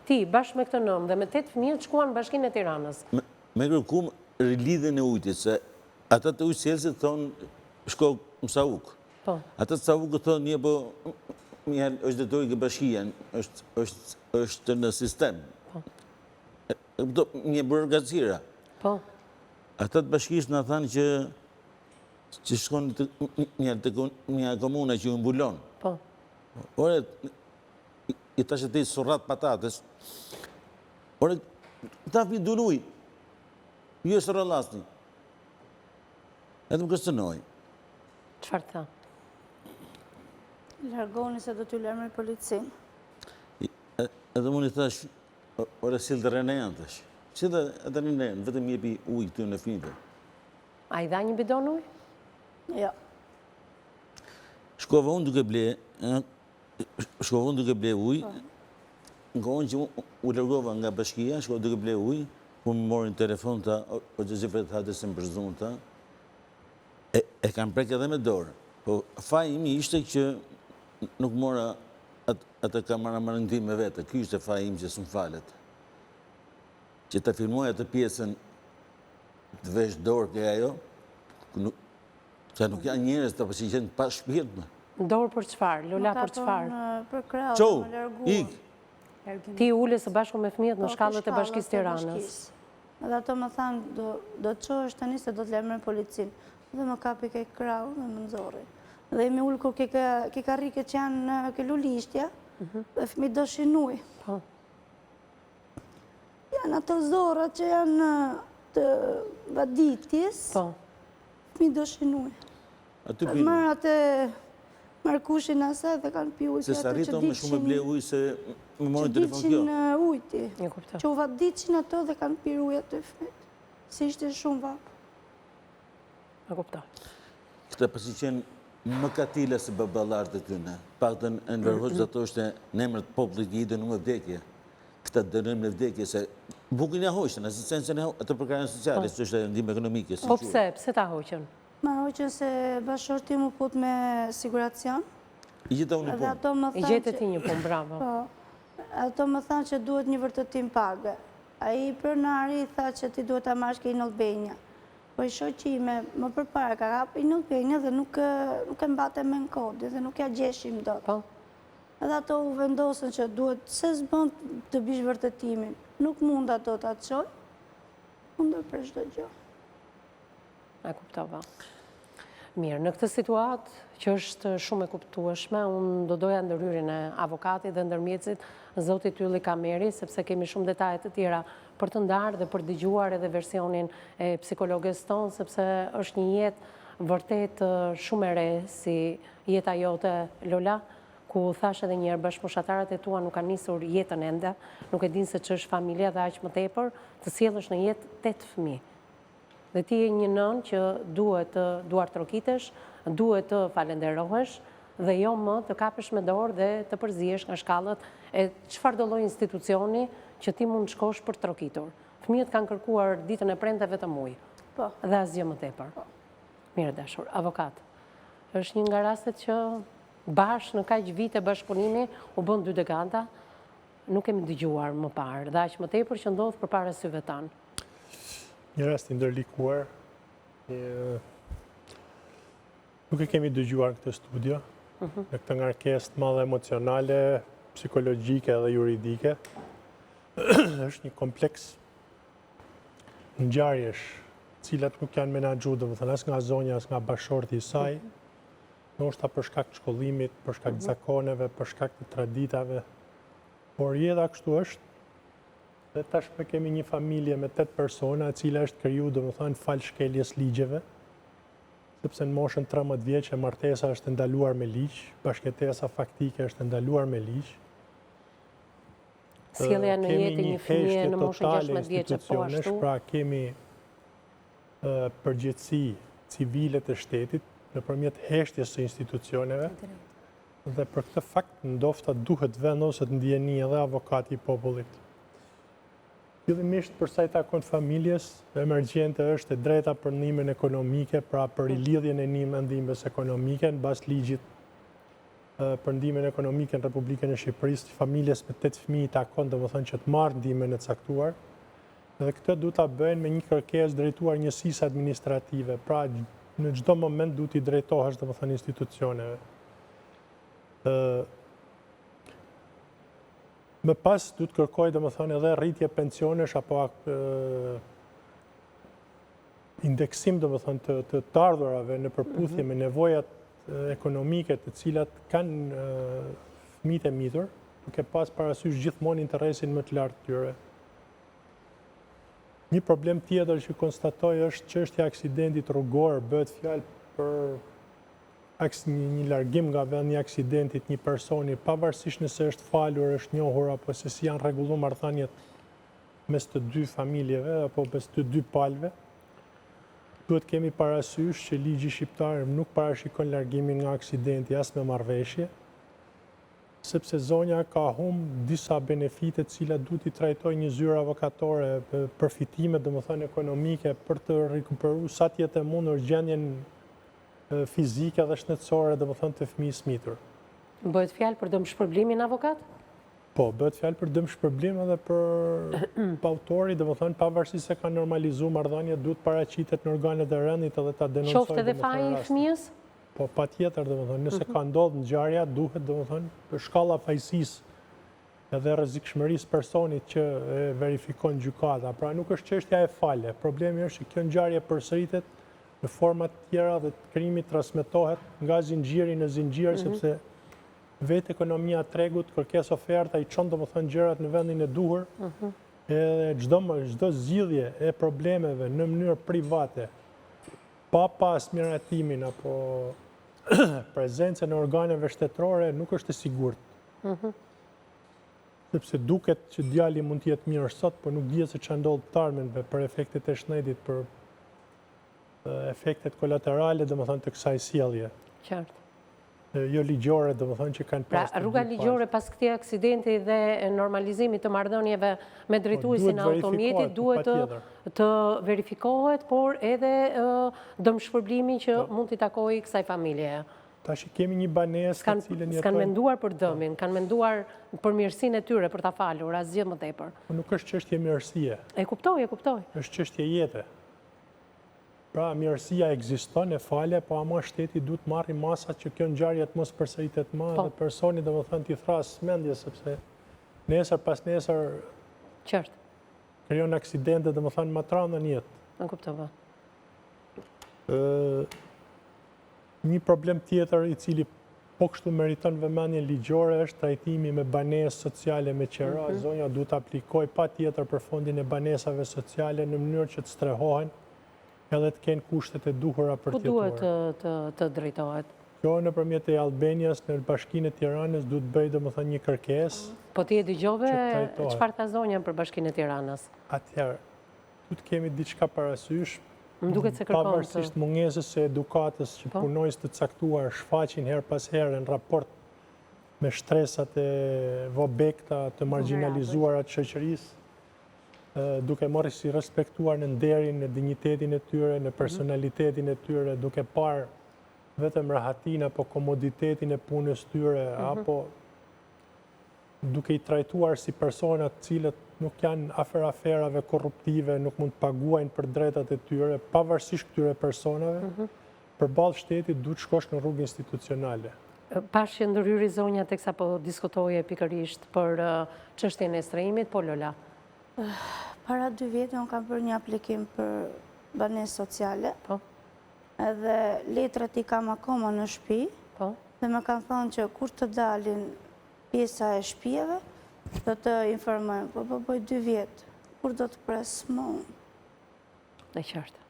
Ti, bashkë me këtë nëmë dhe me 8 fëmijët shkuan bashkinë e Tiranës. Me kërkum rilidhen e ujtit, se ata të ujtësjelësit thonë shko më Sauk. Ata të Sauk thonë një po, është detori ke bashkia, është në sistem. Një burgazira. Ata të bashkisht në thanë që shkon një komune që ju mbulon. Ore, i ta që të i surat patates, ore, ta fi dunuj, ju e së rëllasni. Edhe më kësënoj. Qëfar ta? Largoni se do t'ju lërmër policin. Edhe më një thash, ore, silë të rene janë, thash. Si dhe edhe një rene, vetëm jepi ujë këtu në fmive. A i dha një bidon ujë? Ja. Shkova unë duke ble ujë, nga unë që u lërgova nga bashkia, shkova duke ble ujë, unë më morin telefon ta, o që zifret hate se më përzun ta, e kam prek edhe me dorë. Po, faji imi ishte që nuk mora atë kameramandim me vete. Ky ishte faji im që s'm falet. Që të filmoj atë pjesën të vesh dorë ke ajo, që nuk janë njerëz të përshqen pa shpirt. Dorë për çfarë? Lola për çfarë? Për krahun, Qo, më larguar. ik. Ti ule së bashku me fëmijët në shkallët e Bashkisë Tiranës. Edhe ato më thanë, do të qohesh tani se do të lajmëron policinë. Dhe më kapi ke krahu dhe më nxorri. Dhe imi ullë kur ke karrike që janë ke lulishtja, dhe fëmi do shinuj. Po. Janë ato zorat që janë të vaditjes, fëmi do shinuj. Marë atë markushin asaj dhe kanë pi ujtë. Se s'arrito me shumë e ble ujë se më morën telefon kjo. Që diqin ujti. Që u vadicin ato dhe kanë pi ujtë atë fëmit. Si ishte shumë vapë. A kuptoj. Këta përsi qenë më katile se babalarët e tyne. Pak të në nërhoqë dhe to është në emrët popullit një ide në më vdekje. Këta dërëm në vdekje se bukin e hoqën, asë sense në atë përkarën sociale, së është ndim ekonomike. Po pse ta hoqën? Ma hoqën se bashkëshorti mu put me siguracion. I gjitha unë i punë. I gjithë ti një punë, bravo. Ato më thanë që duhet një vërtetim pagë. A i pronari tha që ti duhet ta marrësh ke i nëllbenja. Po i shoqime më përpara ka hap i nëllbenja dhe nuk e mbate me në kodi dhe nuk ja gjeshim do të. Edhe ato u vendosën që duhet se zbën të bish vërtetimin. Nuk mund ato të atë qoj, mundër për shdo gjë. E kuptova. Mirë, në këtë situatë, që është shumë e kuptueshme, unë do doja ndërhyrjen e avokatit dhe ndërmjetësit zotit Ylli Kameri, sepse kemi shumë detajet të tjera për të ndarë dhe për dëgjuar edhe versionin e psikologës tonë, sepse është një jetë vërtet shumë e re si jeta jote, Lola, ku thash edhe njerë bashkëmoshatarët e tua nuk kanë nisur jetën ende, nuk e din se që është familja dhe aq më tepër, të sjellësh në jetë 8 fëmijë. Dhe ti e një nën që duhet të duar trokitesh, duhet të falenderohesh dhe jo më të kapesh me dorë dhe të përziesh nga shkallët e çfarë do lloj institucioni që ti mund shkosh për trokitur. Fëmijët kanë kërkuar ditën e premte vetëm ujë. Po. Dhe asgjë më tepër. Mirë dashur, avokat. Është një nga rastet që bashkë në kaq vite bashkëpunimi u bën 2 dekada, nuk kemi dëgjuar më parë, dhe aq më tepër që ndodh përpara syve tanë. Një rast i ndërlikuar, nuk e kemi dëgjuar në këtë studio, në këtë ngarkesë të madhe emocionale, psikologjike dhe juridike. Është një kompleks ngjarjesh, cilat nuk janë menaxhu, domethënë as nga zonja, as nga bashkëshorti i saj, ndoshta për shkak të shkollimit, për shkak të zakoneve, për shkak të traditave. Por jeta kështu është. Dhe tashmë kemi një familje me 8 persona, e cila është kriju, domethënë, fal shkeljes ligjeve, sepse në moshën 13 vjeçë martesa është ndaluar me ligj, bashkëtesa faktike është ndaluar me ligj. Sjellja në jetë një fëmie në moshën 16 vjeçë po ashtu. Pra kemi përgjegjësi civile të shtetit nëpërmjet heshtjes së institucioneve. Dhe për këtë fakt ndofta duhet vendoset ndjeni edhe avokati i popullit. Fillimisht për sa i takon familjes, emergjente është e drejta për ndihmën ekonomike, pra për rilidhjen e ndihmës ekonomike në bazë ligjit për ndihmën ekonomike në Republikën e Shqipërisë, familjes me 8 fëmijë takon domethënë që të marrë ndihmën e caktuar. Dhe këtë duhet ta bëjnë me një kërkesë drejtuar njësisë administrative, pra në çdo moment duhet i drejtohesh domethënë institucioneve. Më pas du të kërkoj domethënë edhe rritje pensionesh apo indeksim domethënë të ardhurave në përputhje me nevojat ekonomike të cilat kanë fëmijët e mitur, duke pas parasysh gjithmonë interesin më të lartë tyre. Një problem tjetër që konstatoj është çështja e aksidentit rrugor, bëhet fjalë për një largim nga vendi i aksidentit një personi, pavarësisht nëse është falur, është njohur, apo se si janë rregulluar marrëdhëniet mes të 2 familjeve apo mes të 2 palëve. Duhet kemi parasysh që ligji shqiptar nuk parashikon largimin nga aksidenti as me marrëveshje, sepse zonja ka humbë disa benefite të cilat duhet i trajtojë një zyrë avokatore, përfitime domethënë ekonomike për të rikuperuar sa të jetë e mundur gjendjen fizike dhe shëndetësore, domethënë të fëmijës smitur. Bëhet fjalë për dëmshpërblimin avokat? Po, bëhet fjalë për dëmshpërblim edhe për autori, domethënë pavarësisht se ka normalizuar marrëdhënie, duhet paraqitet në organet e rëndit edhe ta denoncojë. Qoftë edhe faji i fëmijës? Po, patjetër, domethënë, nëse ka ndodhur ngjarja, duhet domethënë për shkalla fajësisë edhe rrezikshmërisë personit që e verifikon gjykata. Pra nuk është çështja e fale. Problemi është që kjo ngjarje përsëritet në forma të tjera dhe krimi transmetohet nga zinxhiri në zinxhir, sepse vetë ekonomia e tregut, kërkesë oferta i çon domethënë gjërat në vendin e duhur. Edhe çdo zgjidhje e problemeve në mënyrë private, pa pas miratimin apo prezencën e organeve shtetërore, nuk është e sigurt. Sepse duket që djali mund të jetë mirë sot, por nuk dihet se ç'a ndodh të ardhmen për efektet e shëndetit, për efektet kolaterale, domethënë të kësaj sjellje. Qartë. Jo ligjore, domethënë që kanë Pra, rruga ligjore pas këtij aksidenti dhe normalizimit të marrëdhënieve me drejtuesin e automjetit duhet të verifikohet, por edhe dëmshpërblimi që mund t'i takojë kësaj familjeje. Tash kemi një banesë të cilën jetojnë. S'kan menduar për dëmin, kanë menduar për mirësinë e tyre për ta falur, asgjë më tepër. Nuk është çështje mirësie. E kuptoj. Është çështje jete. Pra, mirësia ekziston, e fale, po ama shteti duhet marrë masat që kjo ngjarje të mos përsëritet më dhe personi domethënë t'i thras mendje, sepse nesër pas nesër Qartë. krijon aksidente domethënë më të rënda në jetë. Në kuptova. Një problem tjetër i cili po kështu meriton vëmendje ligjore është trajtimi me banesë sociale me qera. Zonja duhet të aplikojë patjetër për fondin e banesave sociale në mënyrë që të strehohen edhe të kenë kushtet e duhura për tjetore. Ku duhet të drejtohet? Kjo nëpërmjet e Albanias në Bashkinë e Tiranës duhet bëjë domethënë një kërkesë. Po ti e dëgjove çfarë tha zonja për Bashkinë e Tiranës? Atëherë, duhet kemi diçka parasysh. Më duket se kërkon. Pavarësisht mungesës së edukatës që punojës të caktuar shfaqin her pas here në raport me shtresat e vobekta të marginalizuara të shoqërisë, duke marrë si respektuar në nderin, në dinjitetin e tyre, në personalitetin e tyre, duke parë vetëm rahatin apo komoditetin e punës tyre, apo duke i trajtuar si personat cilët nuk janë aferave korruptive, nuk mund të paguajnë për drejtat e tyre, pavarësisht këtyre personave, përballë shtetit duhet shkosh në rrugë institucionale. Pash që ndërhyri zonja teksa po diskutoje pikërisht për çështjen e strehimit, po Lola. Para 2 vjetë unë kam bërë një aplikim për banesë sociale. Po. Edhe letrat i kam akoma në shtëpi. Po. Dhe më kanë thënë që kur të dalin pjesa e shtëpieve, do të informojnë, po bëj 2 vjetë, kur do të presë më unë? Në qartë.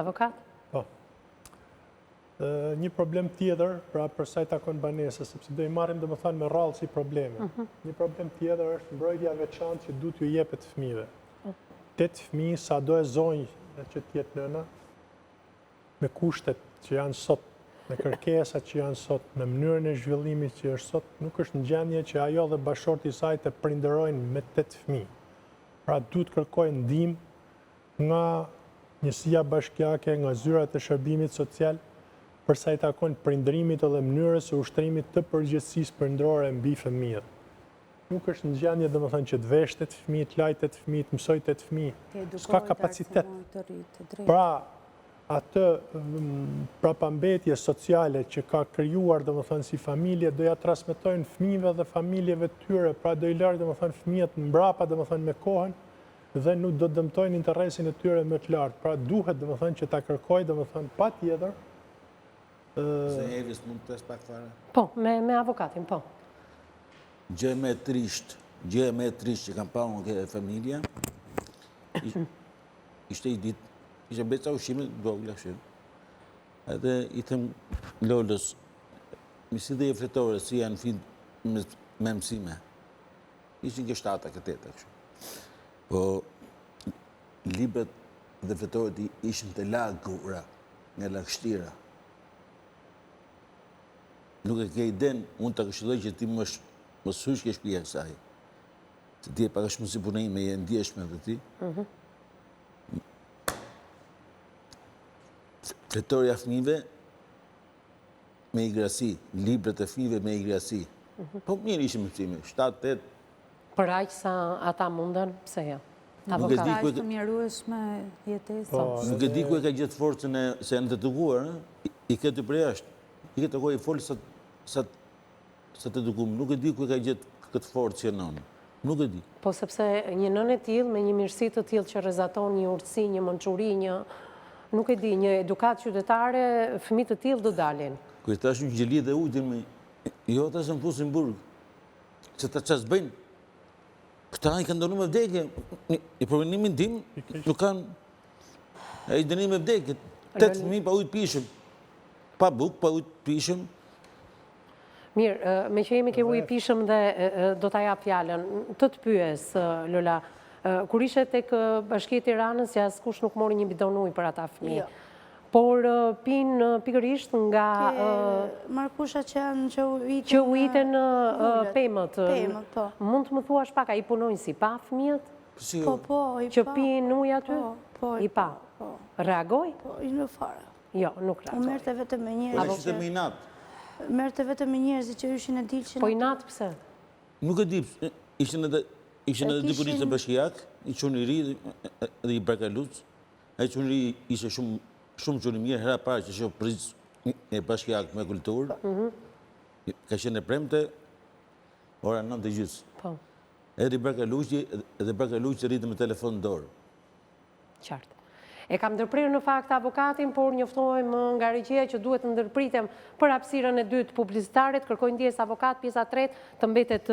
Avokat? Po. Një problem tjetër, pra përsa i takon banesës, sepse do i marrim domethënë me rrallë si probleme. Një problem tjetër është mbrojtja veçantë që duhet ju jepet fëmijëve. 8 fëmijë, sado e zonjë që t'jetë nëna, me kushtet që janë sot, me kërkesat që janë sot, me mënyrën e zhvillimit që është sot, nuk është në gjendje që ajo dhe bashorti i saj të prindërojnë me 8 fëmijë. Pra duhet kërkojnë ndihmë nga njësia bashkiake, nga zyrat e shërbimit social, përsa i takon prindërimit edhe mënyrës e ushtrimit të përgjegjësisë prindërore mbi fëmijët. Nuk është në gjendje domethënë që të vesh 8 fëmijë, të lajë 8 fëmijë, të mësoj 8 fëmijë. S'ka kapacitet. Pra atë prapambetje sociale që ka krijuar domethënë si familje do ja transmetojnë fëmijëve dhe familjeve të tyre, pra do i lërë domethënë fëmijët mbrapa domethënë me kohën dhe nuk do dëmtojnë interesin e tyre më të lartë. Pra duhet domethënë që ta kërkojë domethënë patjetër. Se Evis mund të pak fare? Po, me avokatin, po. Gjë me trisht që kam pa unë këtë familja, ishte i ditë, ishte beca ushime, vogla shumë. Edhe i them Lolës, misi dhe e fletore, si janë finë me mësime. Ishin ke 7 këtë 8 Po, libet dhe fletore ishin të lagura, nga lagështira. Nuk e ke iden, unë të këshilloj që ti më sush ke shpija kësaj. Se ti e pak është më si punaj me e ndjeshme dhe ti. Fletorja fëmijëve me igrasi, libret e fëmijëve me igrasi. Po mirë ishim mësimi, 7-8. Për aq sa ata mundën, pse jo? Nuk e di Ka ku është të mjerueshme jetesa. nuk e di ku e ka gjetë forcën e se janë të edukuar, i këtë për jashtë. I këtë kohë i folë sa të edukuar. Nuk e di ku e ka gjetë këtë forcë që nënë. Nuk e di. Po sepse një nënë e tillë me një mirësi të tillë që rrezaton një urtësi, një mençuri, nuk e di, një edukatë qytetare, fëmijë të tillë do dalin. Kërë ta shumë gjeli dhe ujtin me, jo ta se më fusin burg, se ta qasë bëjnë. Këta i kanë dënu me vdekje, i provenimin tim, nuk kanë, e i dëni me vdekje, 8.000 pa ujtë pishëm, pa buk, pa ujtë pishëm. Mirë, me që jemi ke ujë pishëm dhe do t'a jap fjalën, të pyes, Lola, kur ishe tek Bashkia e Tiranës, ja askush nuk mori një bidon ujë për ata fëmijë. Jo. Por pinë pikërisht nga Markusha që janë që ujiten pemët. Pemët, po. Mund të më thuash pak, a i punojnë si pa fëmijët? Po, po, i pa. Që pinë ujë aty? Po, I pa. Reagoj? Po, i në fare. Jo, nuk U reagoj. merte vetëm me Po njerëz. në qytet me inatë. Merte vetëm me njerëz që ishin e dilëshin. Po i natë pse? Nuk e di, ishin edhe dy policë të bashkiak, i qënë i ri dhe i brakaluc. A i qënë i ri ishe shumë qënë i mirë, hera parë që ishe policë e bashkiak me kulturë. Ka qenë e premte, ora 9:30. Po, Edhe i brakaluci rritë me telefon në dorë. qartë. E kam ndërprirë në fakt avokatin, por njoftojmë nga regjia që duhet të ndërpritem për hapësirën e dytë publicitarit, kërkoj ndjes avokat, pjesa 3 të mbetet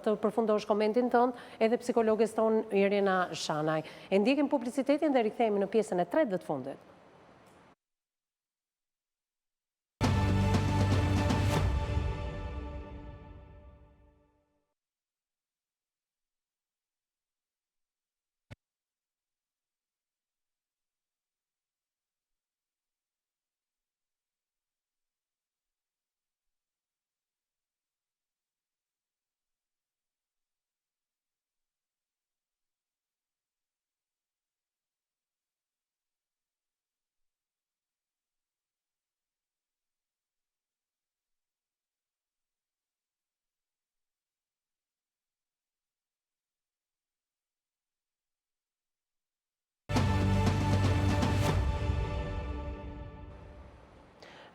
të përfundosh komentin tënd, edhe psikologes ton Irena Shanaj. E ndjekim publicitetin dhe rikthehemi në pjesën e 3 dhe të fundit.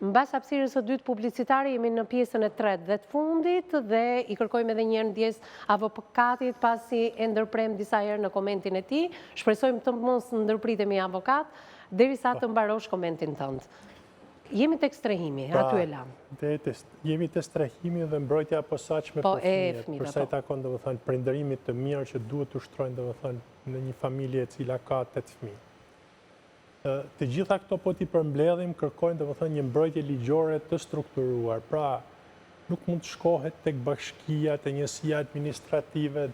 Në bas hapësirës së dytë publicitare, jemi në pjesën e 3 dhe të fundit dhe i kërkojmë edhe një ndjes avokatit pasi e ndërprem disa herë në komentin e tij. Shpresojmë të mos ndërpritemi avokat, derisa të mbarosh komentin tënd. Jemi tek strehimi, aty e lam. Jemi të strehimi dhe mbrojtja e posaçme Po, për e fëmijët. fëmijëve, Përsa i po. takon domethënë prindërimit të mirë që duhet të ushtrojnë domethënë në një familje e cila ka 8 fëmijë. Të gjitha këto po t'i përmbledhim kërkojnë domethënë një mbrojtje ligjore të strukturuar. Pra, nuk mund të shkohet tek bashkia, te njësia administrative,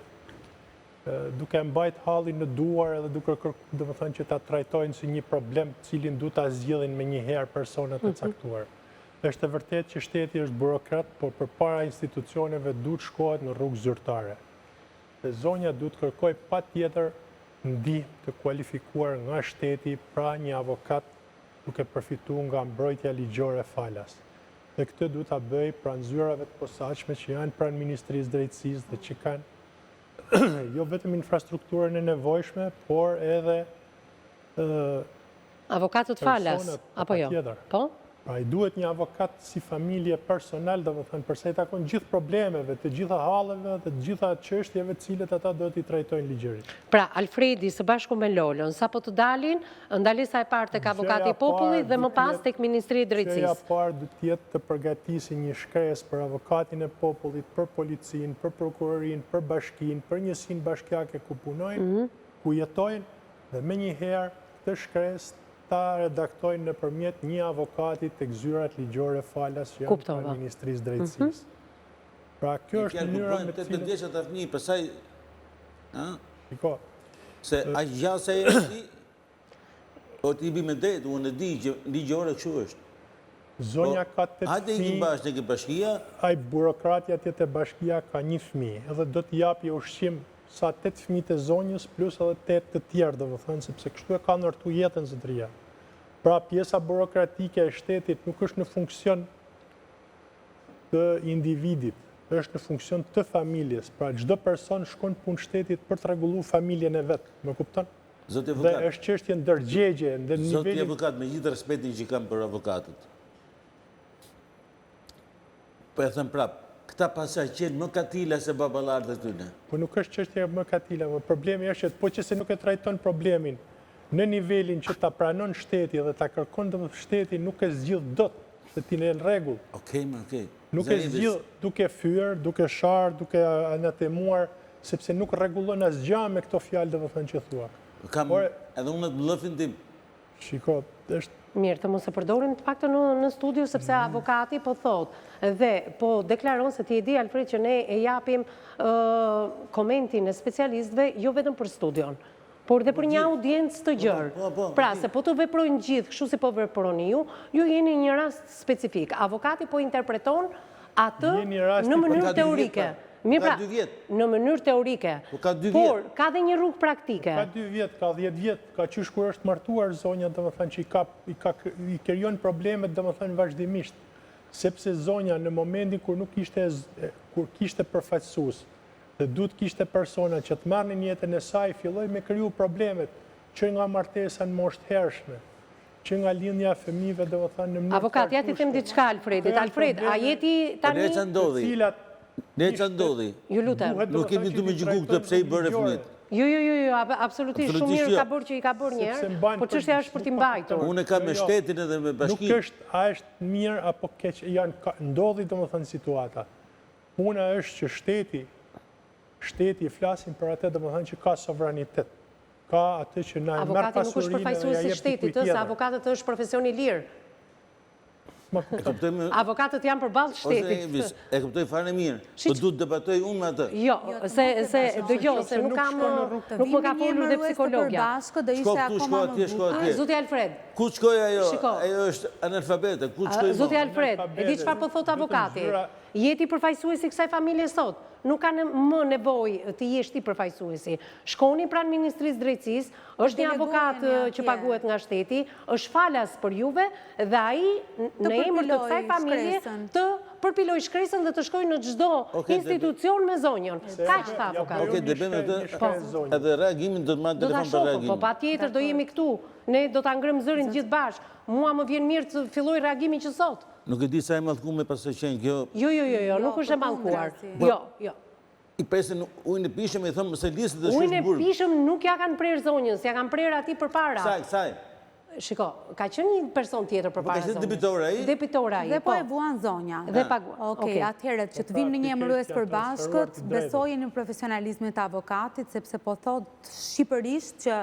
duke mbajt hallin në duar edhe duke domethënë që ta trajtojnë si një problem cilin du ta zgjidhin me një herë personat e caktuar. Është e vërtet që shteti është burokrat, por përpara institucioneve duhet shkohet në rrugë zyrtare. Dhe zonja duhet kërkoj patjetër ndihmë të kualifikuar nga shteti, pra një avokat duke përfituar nga mbrojtja ligjore falas. Dhe këtë duhet ta bëj pranë zyrave të posaçme që janë pranë Ministrisë Drejtësisë dhe që kanë jo vetëm infrastrukturën e nevojshme, por edhe Avokatët falas, personat, apo jo? patjetër. Po? Pra i duhet një avokat si familje personal, domethënë përsa i takon gjithë problemeve, të gjitha halleve dhe të gjitha çështjeve të cilët ata do t'i trajtojnë ligjërisht. Pra, Alfredi së bashku me Lolën, sa po të dalin, ndalesa e parë tek avokati i popullit dhe më pas tek Ministri i Gjëja Drejtësisë. parë do të jetë të përgatisi një shkresë për avokatin e popullit, për policinë, për prokurorinë, për bashkinë, për njësinë bashkiake ku punojnë, ku jetojnë, dhe me njëherë këtë shkresë ta redaktojnë nëpërmjet një avokati tek zyrat ligjore falas që janë Kuptova. pranë Ministrisë Drejtësisë. Pra kjo është mënyra me të cilën vdeshat të fëmijë, pastaj shiko, se aq gjallë se e di, o t'i bi me drejt, unë e di që ligjore kështu është. zonja ka 8 Hajde i fëmijë, bashkë tek bashkia, ai burokratja tjetë e bashkia ka një fëmijë, edhe do t'i japi ushqim sa 8 fëmijë të zonjës plus edhe 8 të tjerë, domethënë sepse kështu e ka ndërtu jetën zotëria. Pra pjesa burokratike e shtetit nuk është në funksion të individit, është në funksion të familjes. Pra çdo person shkon punë shtetit për të rregulluar familjen e vet, më kupton? Zoti Dhe avokat, është çështje ndërgjegje në zoti nivelin avokat, me gjithë respektin që kam për avokatët. Po e them prap, këta pasaj qenë më katila se baballarët e tyre. po nuk është çështje më katila, më problemi është që po që se nuk e trajton problemin në nivelin që ta pranon shteti dhe ta kërkon të shteti nuk e zgjidh dot, se ti në rregull. Okej. Nuk e zgjidh duke fyer, duke sharë, duke anatemuar, sepse nuk rregullon asgjë me këto fjalë domethënë që thua. Kam Por- edhe unë të bllëfin tim. Shiko, është Mirë, të mos e përdorim të paktë në studio, sepse avokati po thot dhe po deklaron se ti e di, Alfred, që ne e japim komentin e specialistëve jo vetëm për studion, por dhe për një audiencë të gjërë. Pra, se po të veprojnë gjithë, kështu si po veproni ju jeni një rast specifik. Avokati po interpreton atë Jeni rasti- në Po mënyrë ka 2 vjet, teorike. pra. Mirë, Ka pra, 2 vjet. në mënyrë teorike. Po ka 2 Por, vjet. ka dhe një rrugë praktike. ka 2 vjet, ka 10 vjet, ka qysh kur është martuar zonja, domethënë që i krijon problemet domethënë vazhdimisht. Sepse zonja në momentin kur nuk kishte përfaqësues dhe duhet kishte persona që të marrnin jetën e saj, filloi me kriju problemet që nga martesa në moshë të hershme, që nga lindja e fëmijëve domethënë në mënyrë. Avokat, ja ti them diçka Alfredit. Alfred, a jeti Po ne tani... që ndodhi? Cilat Ne që ndodhi? Ju lutem. Nuk kemi të me gjyku këtë pse i bërë fëmijët. Jo, absolutisht, shumë mirë ka bërë që i ka bërë njerë, po çështja është për t'i mbajtur. Unë kam me shtetin edhe me Nuk bashkinë. është, a është mirë apo keq, ndodhi domethënë situata. Puna është që shteti flasin për atë domethënë që ka sovranitet. Ka atë që na e merr Avokati nuk është pasurinë dhe ja përfaqësues i jep shtetit, dikujt se tjetër. avokatët është profesion i lirë. Ma kupton? Avokatët janë përballë shtetit. E kuptoj fare mirë, po du të debatoj unë me atë. Jo, se dëgjoj, se nuk kam, nuk më ka folur dhe psikologja. Shko këtu, shko atje. Zoti Alfred, Ku të shkoj ajo? Shiko. Ajo është analfabete. Ku të shkoj Zoti mo? Alfred, e di çfarë po thot avokati? Jeti përfaqësuesi kësaj familje sot. Nuk ka më nevojë të jesh ti përfaqësuesi. Shkoni pranë Ministrisë Drejtësisë, është një avokat që paguhet nga shteti, është falas për juve dhe ai në emër të kësaj familje të përpiloj shkresën dhe të shkojë në çdo institucion me zonjën. Kaq tha avokati. Okej, dhe bëjmë atë. Edhe reagimin do të marrë Do ta telefon për shohim, po reagimin. patjetër do jemi këtu. Ne do ta ngrëm zërin gjithë bashkë. Mua më vjen mirë të filloj reagimi që sot. Nuk e di sa e mallkuar pas së qenë kjo. Jo, nuk është e mallkuar. Jo. I presin ujnë e pishëm e thëmë se listë dhe Ujnë e burg. pishëm nuk ja kanë prerë zonjës, ja kanë prerë ati përpara. Saj. Shiko, ka qenë një person tjetër përpara ka qenë zonjës. debitor ai? Debitor ai, Dhe po e vuan zonja. Dhe paguan. Okej, atëherë që të vinë në një emërues për bashkët, besojë në profesionalizmin të avokatit, sepse po thot shqipërisht që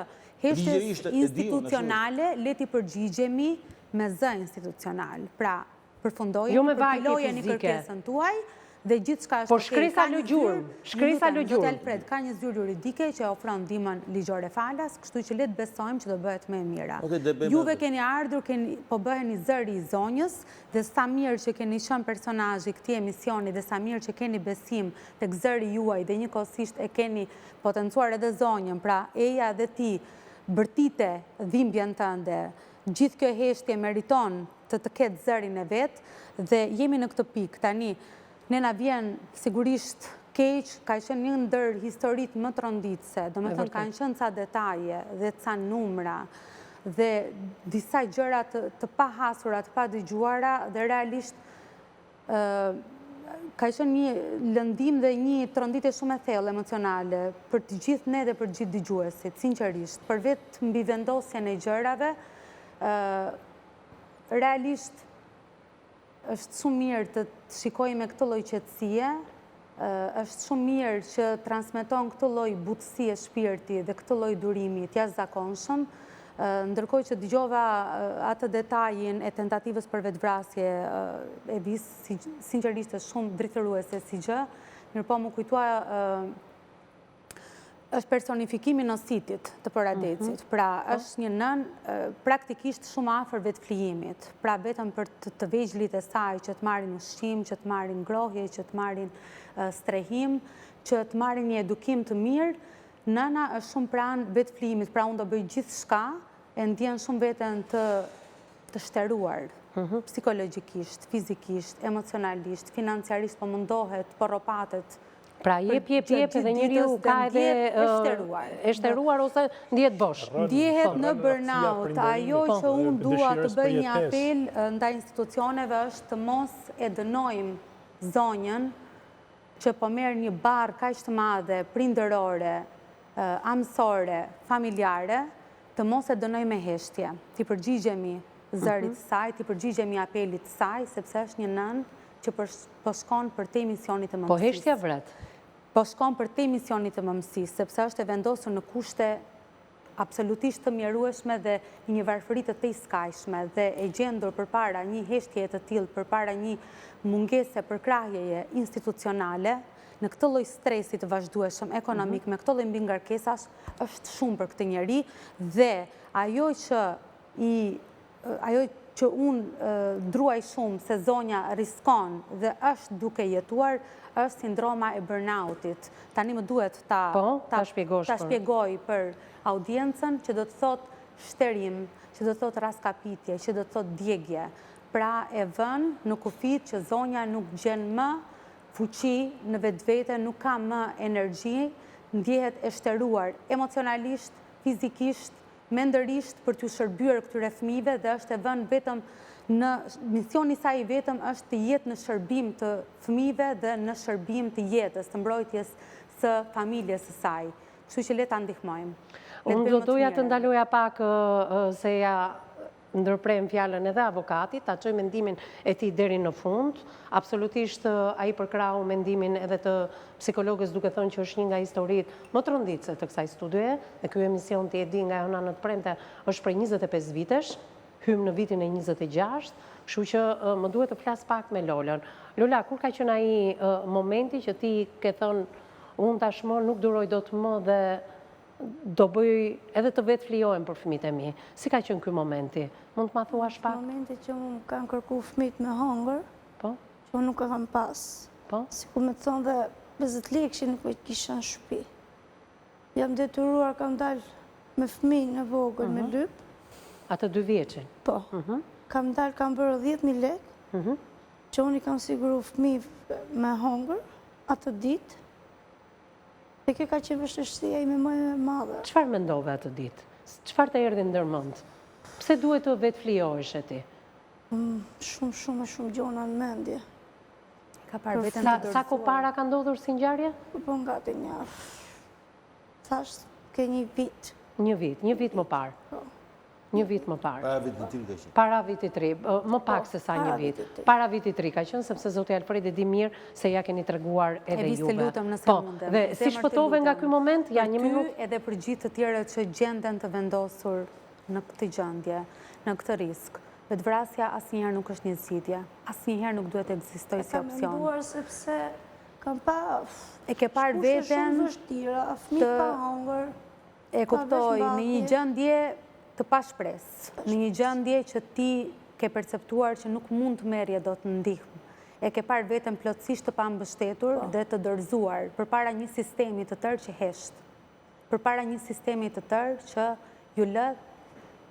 heshtjes Ligjerisht e di unë, institucionale leti përgjigjemi me zë institucional. Pra, përfundojmë, Jo me vajtje përpilojeni fizike. kërkesën tuaj, dhe gjithë shka është Po okej. shkresa Ka një lëgjurm, zyrë- shkresa Lutem, lëgjurm. Zotë Alfred, ka një zyrë juridike që ofron ndihmën ligjore falas, kështu që le të besojmë që do bëhet më e mira. Okej, dhe bëjmë Juve atë. keni ardhur, po bëheni zëri i zonjës, dhe sa mirë që keni qenë personazhi këtij emisioni dhe sa mirë që keni besim tek zëri juaj dhe njëkohësisht e keni potencuar edhe zonjën, pra eja dhe ti bërtite dhimbjen tënde. Gjithë kjo heshtje meriton të ketë zërin e vet dhe jemi në këtë pikë tani. Ne na vjen sigurisht keq, ka qenë një ndër historitë më tronditse, do me thënë kanë qenë ca detaje dhe ca numra dhe disa gjëra të pa hasura, të pa dëgjuara dhe realisht ka qenë një lëndim dhe një tronditje shumë e thellë emocionale për të gjithë ne dhe për të gjithë dëgjuesit, sinqerisht, për vetë mbi vendosjen e gjërave, realisht është shumë mirë të shikojmë me këtë lloj qetësie, është shumë mirë që transmeton këtë lloj butësie shpirti dhe këtë lloj durimi të jashtëzakonshëm, ndërkohë që dëgjova atë detajin e tentativës për vetvrasje e vis, sinqerisht është shumë drithëruese si gjë, mirëpo më kujtua është personifikimi në sitit të Poradecit. Pra, është një nën praktikisht shumë afër vetëflijimit. Pra, vetëm për të vegjlit e saj që të marrin ushqim, që të marrin ngrohje, që të marrin strehim, që të marrin një edukim të mirë, nëna është shumë pranë vetëflijimit. Pra, unë do bëj gjithë shka, e ndjen shumë veten të shteruar. psikologjikisht, fizikisht, emocionalisht, financiarisht, po mundohet, po ropatet. Pra jep edhe njeriu ka edhe e shteruar ose ndihet bosh. Ndjehet në burnout. Ajo që unë dua të bëj një apel ndaj institucioneve është të mos e dënojmë zonjën që po merr një barë kaq të madhe prindërore, amësore, familjare, të mos e dënojmë me heshtje. Ti përgjigjemi zërit saj, ti përgjigjemi apelit saj, sepse është një nënë që po shkon për te misionit të mëmësisë. Po heshtja vret? Po shkon për te misionit të mëmësisë, sepse është e vendosur në kushte absolutisht të mjerueshme dhe një varfëri të skajshme dhe e gjendur përpara një heshtje të tillë, përpara një mungese përkrahjeje institucionale, në këtë lloj stresi të vazhdueshëm ekonomik, me këtë lloj mbingarkesash, është shumë për këtë njeri dhe ajo që unë druaj shumë se zonja riskon dhe është duke jetuar, është sindroma e burnoutit. Tani më duhet ta shpjegoj për audiencën që do të thot shterim, që do të thot raskapitje, që do të thot djegje. Pra e vën në kufit që zonja nuk gjen më fuqi në vetvete, nuk ka më energji, ndjehet e shteruar emocionalisht, fizikisht, mendërisht për të shërbyer këtyre fëmijëve dhe është e vënë vetëm në misioni i saj vetëm është të jetë në shërbim të fëmijëve dhe në shërbim të jetës, të mbrojtjes së familjes së saj. Kështu që le ta ndihmojmë. Unë do doja të ndaloja pak se ja ndërprem fjalën edhe avokatit, ta çoj mendimin e tij deri në fund. Absolutisht ai përkrau mendimin edhe të psikologës duke thënë që është një nga historitë më të rënditse të kësaj studioje, dhe ky emision ti e di nga Jona në të premte është prej 25 vitesh, hym në vitin e 26, kështu që më duhet të flas pak me Lolën. Lola, kur ka qenë ai momenti që ti ke thënë unë tashmë nuk duroj dot më dhe do bëj edhe të vetë flijohem për fëmijët e mi. Si ka qenë ky momenti? Mund të ma thuash pak? Momenti që unë kam kërku fëmijët me hongër, që unë nuk e kam pas. Si ku me thonë dhe 50 lekë që nuk e kisha në shtëpi. Jam detyruar, kam dalë me fëmijë në vogël me lyp. Atë 2 vjeçin? Po. Kam dalë, kam bërë 10.000 lekë, që unë i kam siguru fëmijë me hongër, atë ditë. Dhe kjo ka qenë vështirësia ime më e madhe. Çfarë mendove atë ditë? Çfarë të erdhi ndërmend? Pse duhet të vetë flijohesh e ti? Shumë gjona në mendje. Ka parë vetëm të dorëzuar. Sa kohë para ka ndodhur si ngjarje? Po ngati një. Thash ke një vit. Një vit më parë. Një vit më parë. Para vitit të 3 ka qenë. Para vitit të 3, më pak se sa një vit. Para vitit të 3 ka qenë, sepse zoti Alfredi di mirë se ja keni treguar edhe juve. E viste lutëm nëse mundem. Dhe si shpëtove nga ky moment? Ja, një minutë. Për ty edhe për gjithë të tjerët që gjenden të vendosur në këtë gjendje, në këtë risk. Vetvrasja asnjëherë nuk është një zgjidhje. Asnjëherë nuk duhet të ekzistojë si opsion. Kam menduar sepse kam pa e ke parë veten shumë vështira, fëmijë pa hongër. E kuptoj në një gjendje të pashpresë, në një gjendje që ti ke perceptuar që nuk mund të merrje dot në ndihmë. E ke parë veten plotësisht të pambështetur dhe të dorëzuar përpara një sistemi të tërë që hesht. Përpara një sistemi të tërë që ju lë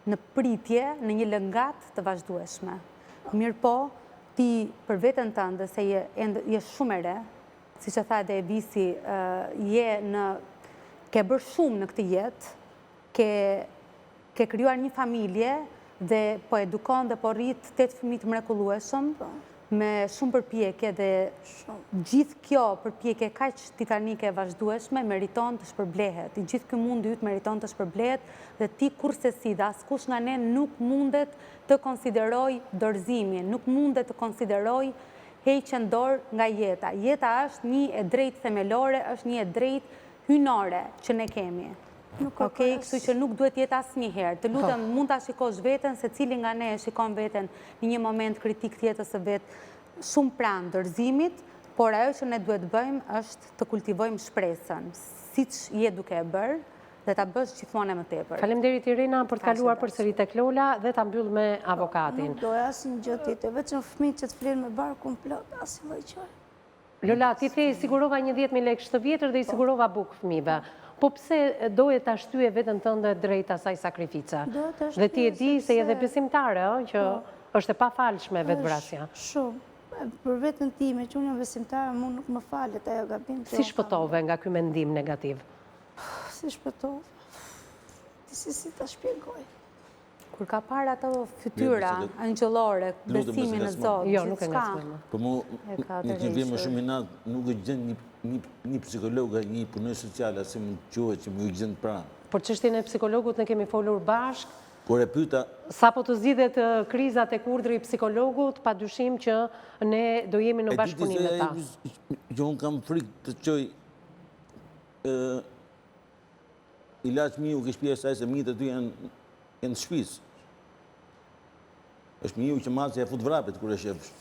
në pritje në një lëngat të vazhdueshme. Mirë po, ti për veten tënde se je shumë e re, siç e tha edhe Evisi, ke bërë shumë në këtë jetë, ke krijuar një familje dhe po edukon dhe po rrit 8 fëmijë të mrekullueshëm me shumë përpjekje dhe gjithë kjo përpjekje kaq titanike e vazhdueshme meriton të shpërblehet. Gjithë ky mundi yt meriton të shpërblehet dhe ti kurse si dhe askush nga ne nuk mundet të konsideroj dorëzimin, nuk mundet të konsideroj heqjen dorë nga jeta. Jeta është një e drejtë themelore, është një e drejtë hynore që ne kemi. Kështu që nuk duhet jetë asnjëherë. Të lutem, mund ta shikosh veten, se cili nga ne e shikon veten në një moment kritik të jetës së vet, shumë pranë dorëzimit, por ajo që ne duhet bëjmë është të kultivojmë shpresën, siç je duke e bërë, dhe ta bësh gjithmonë më tepër. Faleminderit Irina për të kaluar përsëri tek Lola dhe ta mbyll me avokatin. Nuk doja asnjë gjë tjetër, vetëm fëmijët që të flenë me barkun plot, asnjë lloj gjë. Lola, ti the sigurova një 10.000 lekë çdo vjetër dhe i sigurova bukë fëmijëve. Po pse doje ta shtyje veten tënde drejt asaj sakrifice? Dhe ti e di se je edhe besimtare, që është e pafalshme vetvrasja. Shumë. Për vetën time, që unë jam besimtare, mu nuk më falet ajo gabim. Si shpëtove nga ky mendim negativ? Si shpëtove? Si ta shpjegoj? Kur ka parë ato fytyra angjëllore, besimin në Zot, Jo, nuk e ngacmoj. Po mu, një që vjen më shumë i natë, nuk e gjen një psikologa, një punoj sociale, asë më quhet që më gjen pranë. Por çështjen e psikologut ne kemi folur bashk. Kur e pyeta, Sa po të zgjidhet krizat e kurdri psikologut, pa dyshim që ne do jemi në bashkëpunim me ta. Që unë kam frikë të qoj ilaç miu ke shpia saj se mitë aty janë shpis. Është miu që mazi e fut vrapet kur e shefsh.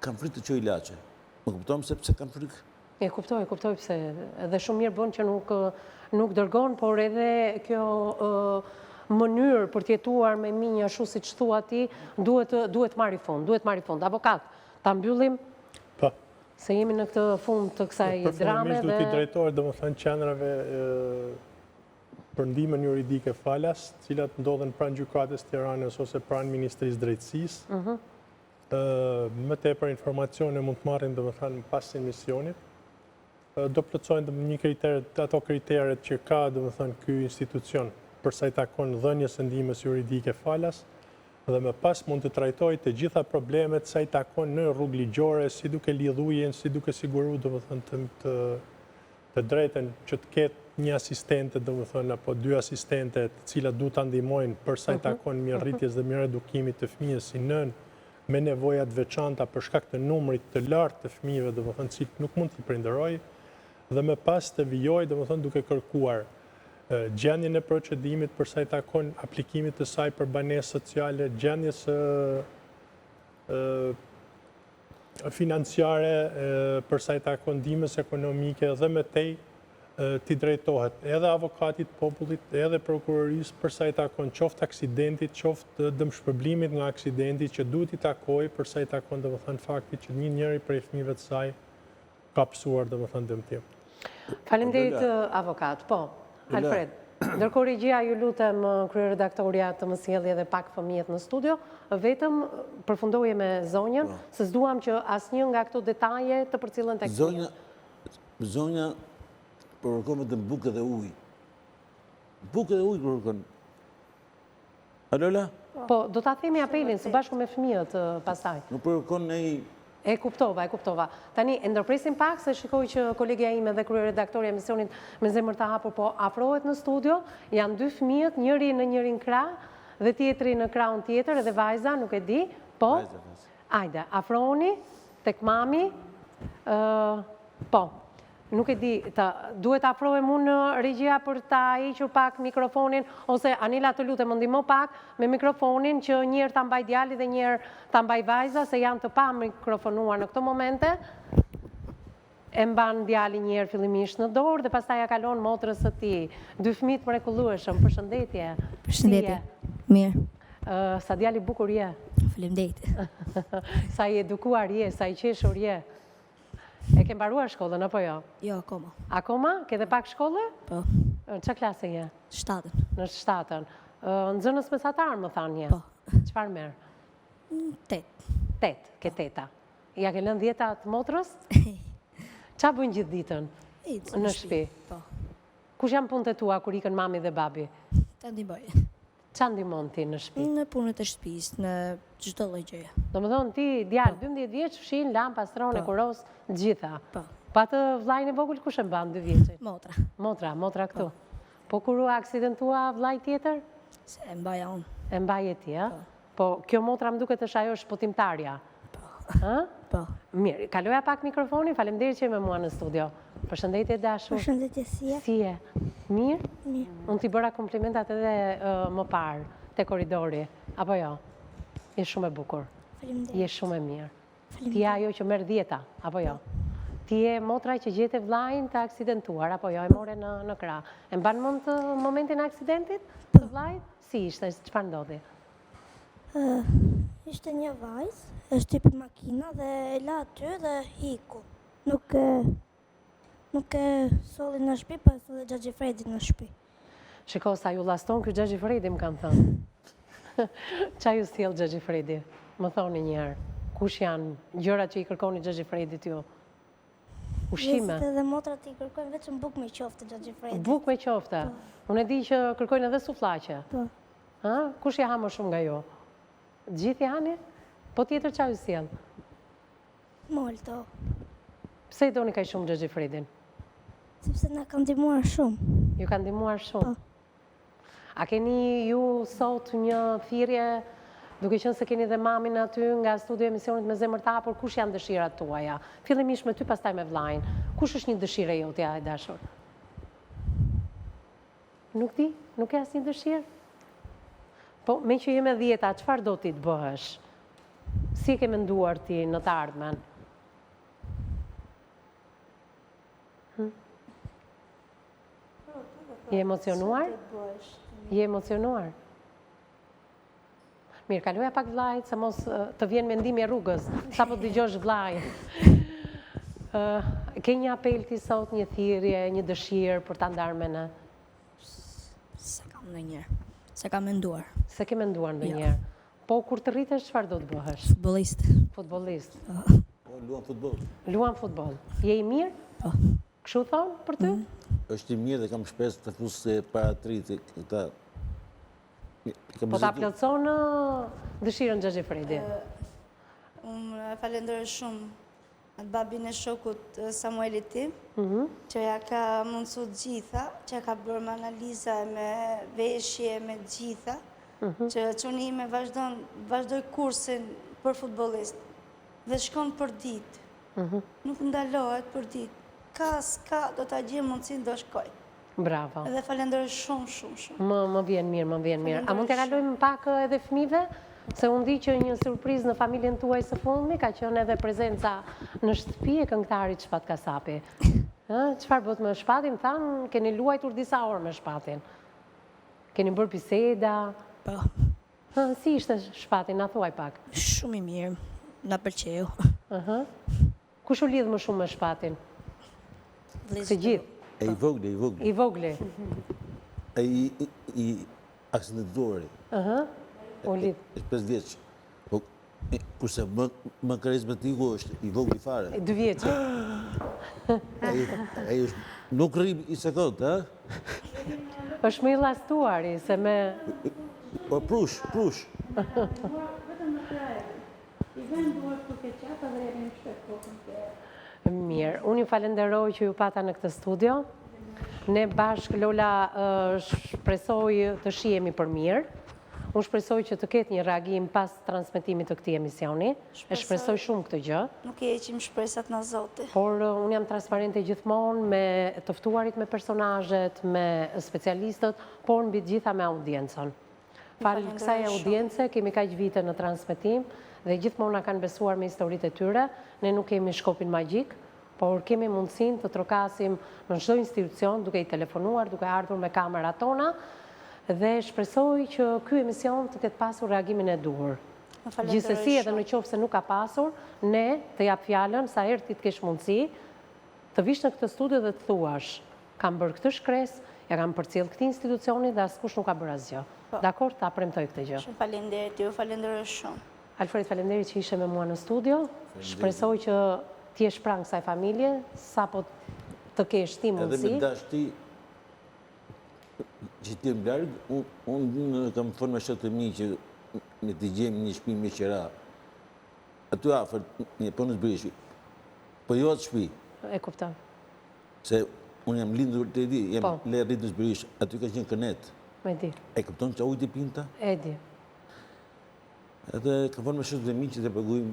Kam frikë të qoj ilaçe. Më kupton pse kam frikë? E kuptoj pse edhe shumë mirë bën që nuk dërgon, por edhe kjo mënyrë për të jetuar me minj ashtu siç thua ti, duhet marrë fund, Avokat, ta mbyllim Po. se jemi në këtë fund të kësaj drame Përfundimisht duhet i drejtohet domethënë qendrave për ndihmën juridike falas, të cilat ndodhen pranë gjykatës Tiranës ose pranë Ministrisë Drejtësisë. Më tepër informacione mund të marrin domethënë pas emisionit. Do plotësojnë ato kriteret që ka domethënë ky institucion për sa i takon dhënies së ndihmës juridike falas, dhe më pas mund të trajtojë të gjitha problemet sa i takon në rrugë ligjore, si duke lidhur ujen, si duke siguruar domethënë të drejtën që të ketë një asistente domethënë apo dy asistente të cilat duhet ta ndihmojnë për sa i takon mirërritjes dhe mirëedukimit të fëmijës si nën me nevoja të veçanta për shkak të numrit të lartë të fëmijëve domethënë që nuk mund t'i prindërojë, dhe më pas të vijojë domethënë duke kërkuar gjendjen e procedimit për sa i takon aplikimit të saj për banesë sociale, gjendjes financiare për sa i takon ndihmës ekonomike dhe më tej t'i drejtohet edhe avokatit popullit, edhe prokurorisë për sa i takon qoftë aksidentit, qoftë dëmshpërblimit nga aksidenti që duhet i takojë për sa i takon domethënë fakti që njëri prej fëmijëve të saj ka pësuar domethënë dëmtim. Faleminderit avokat. Po, Alfred. Ndërkohë regjia, ju lutem kryeredaktoria të më sjellë edhe pak fëmijët në studio, vetëm përfundoje me zonjën, se s'duam që asnjë nga këto detaje të përcillen tek fëmijët. Zonja përkon vetëm bukë dhe ujë. Bukë dhe ujë përkon. Alola? Po, do ta themi apelin së bashku me fëmijët pastaj. Nuk përkon nei. E kuptova. Tani, e ndërpresim pak, se shikoj që kolegja ime dhe kryeredaktori e emisionit me zemër të hapur po afrohet në studio. Janë dy fëmijët, njëri në njërin krah dhe tjetri në krahun tjetër, edhe vajza, nuk e di. Po, ajde, afrohuni tek mami. Po, nuk e di, duhet afrohem unë në regjia për ta hequr pak mikrofonin, ose Anila të lutem më ndihmo pak me mikrofonin që njëherë ta mbaj djali dhe njëherë ta mbaj vajza, se janë të pa mikrofonuar në këto momente. E mban djali njëherë fillimisht në dorë dhe pastaj ja kalon motrës së tij. Dy fëmijë të mrekullueshëm, përshëndetje. Përshëndetje. Mirë. Sa djali bukur je. Faleminderit. Sa i edukuar je, sa i qeshur je. E ke mbaruar shkollën, apo jo? Jo, akoma. Akoma? Ke dhe pak shkollë? Po. Qa klase je? 7. Në 7. Nxënës mesatar, më thanë je? Po. Qëfar merë? 8. 8, ke 8. Ja ke lënë 10 të motrës? Qa bëjnë gjithë ditën? Në shtëpi? Po. Kush janë punët e tua kur ikën mami dhe babi? Ta ndihmoj. Qa ndihmon ti në shtëpi? Në punët e shtëpisë, në çdo lloj gjëje. Domethënë ti djalë 12 vjeç, fshin, lan, pastron, e kuros, gjitha. Po. Pa të vllajën e vogël kush e mban 2 vjeçin? Motra. Motra këtu. Po kur u aksidentua vllai tjetër? Se e mbaja unë. E mbaje ti, a? Po kjo motra më duket është ajo shpotimtarja. Po. Mirë, kaloja pak mikrofonin, faleminderit që je me mua në studio. Përshëndetje dashur. Përshëndetje si je? Si je? Mirë? Mirë. Unë t'i bëra komplimentat edhe më parë, te koridori, apo jo? Je shumë e bukur. Faleminderit. Je shumë e mirë. Ti je ajo që merr 10, apo jo? Ti je motra që gjete vllajin të aksidentuar, apo jo? E more në krah. E mban mend momentin e aksidentit të vllajit? Si ishte? Çfarë ndodhi? Ishte një vajzë, është tipi makina dhe e la aty dhe hiku. Nuk e solli në shtëpi, pa solli Xhaxhi Fredi në shtëpi. Shiko sa ju laston ky Xhaxhi Fredi, më kanë thënë. Qa ju s'tjellë Gjëgji Fredi? Më thoni njëherë, kush janë gjërat që i kërkoni Gjëgji Fredit ju? Ushqime? Vjesit edhe motrat i kërkojnë vetëm buk me qoftë Gjëgji Fredi. Buk me qofte? Unë e di që kërkojnë edhe suflaqe. Po. Kush ja ha më shumë nga ju? Gjithë hani? Po tjetër qa ju s'tjellë? Molto. Pse i doni kaj shumë Gjëgji Fredin? Sepse na kanë ndihmuar shumë. Ju kanë ndihmuar shumë? A keni ju sot një thirrje, duke qenë se keni dhe mamin aty nga studio emisionit Me Zemër të Hapur, kush janë dëshirat tuaja? Fillimisht me ty, pastaj me vllajin. Kush është një dëshirë e jotja e dashur? Nuk di? Nuk e asnjë dëshirë? Po, me që jeme 10, çfarë do ti të bëhesh? Si e ke menduar ti në të ardhmen? Je emocionuar? Je emocionuar? Mirë, kaloja pak vllajt, se mos të vjen mendimi e rrugës, sa po dëgjosh vllajin. Ke një apel ti sot, një thirrje, një dëshirë për ta ndarë me ne? Se kam ndonjëherë. Se kam menduar. Se ke menduar ndonjëherë? Po kur të rritesh, çfarë do të bëhesh? Futbollist. Futbollist. Po, luan futbol. Luan futboll. Je i mirë? Po. Kështu thon për ty? Është i mirë dhe kam shpresë të fusë para tritë këta. Po ta plotson dëshirën Gjëgji Fredi. Unë falenderoj shumë atë babin e shokut Samuelit tim, që ja ka mundësu gjitha, që ja ka bërë me analiza, me veshje, me gjitha, që qëni ime vazhdoj kursin për futbolist dhe shkon për ditë. Nuk ndalohet për ditë. Ka, do të gjë mundësin do shkoj. Bravo. Edhe falenderoj shumë. Më vjen mirë. A mund të kalojmë pak edhe fëmijëve? Se unë di që një surprizë në familjen tuaj së fundmi ka qenë edhe prezenca në shtëpi e këngëtarit Shpat Kasapi. Çfarë bëhet me Shpatin? Thanë, keni luajtur disa orë me Shpatin. Keni bërë biseda? Po. Si ishte Shpati, na thuaj pak. Shumë i mirë. Na pëlqeu. Kush u lidh më shumë me Shpatin? Se gjithë? E i vogli. I vogli? E i aksidenturi. U lidh. E 5 vjeç. Po, kurse më karizmatiku është i vogli fare. 2 vjeç. Ai është nuk rri i sekond, ha? Është më i llastuari se me Po prush. Mirë, unë ju falenderoj që ju pata në këtë studio. Ne bashkë, Lola, shpresoj të shihemi për mirë. Unë shpresoj që të ketë një reagim pas transmetimit të këtij emisioni. E shpresoj shumë këtë gjë. Nuk e heqim shpresat nga Zoti. Por unë jam transparente gjithmonë me të ftuarit, me personazhet, me specialistët, por mbi të gjitha me audiencën. Falë kësaj audience, kemi kaq vite në transmetim dhe gjithmonë na kanë besuar me historitë e tyre. Ne nuk kemi shkopin magjik, por kemi mundësinë të trokasim në çdo institucion duke i telefonuar, duke ardhur me kamerat tona dhe shpresoj që ky emision të ketë pasur reagimin e duhur. Gjithsesi edhe në qoftë se nuk ka pasur, ne të jap fjalën sa herë ti të kesh mundësi të vish në këtë studio dhe të thuash, kam bërë këtë shkresë, ja kam përcjell këtë institucioni dhe askush nuk ka bërë asgjë. Dakor, ta premtoj këtë gjë. Shumë faleminderit, ju falenderoj shumë. Alfred, faleminderit që ishe me mua në studio. Shpresoj që ti je shprang kësaj familje, sapo të kesh ti mundësi. Edhe me dashti që ti më larg, unë kam thonë me shoqët e mi që ne të gjejmë një shtëpi me qira. Aty afër, një punës Brishi. Po jo atë shtëpi. E kuptoj. Se unë jam lindur të di, jam le rritës Brish, aty ka qenë kënet. Me di. E kupton që ujtë i pinta? E di. Edhe ka thonë me shoqët e mi që të paguajmë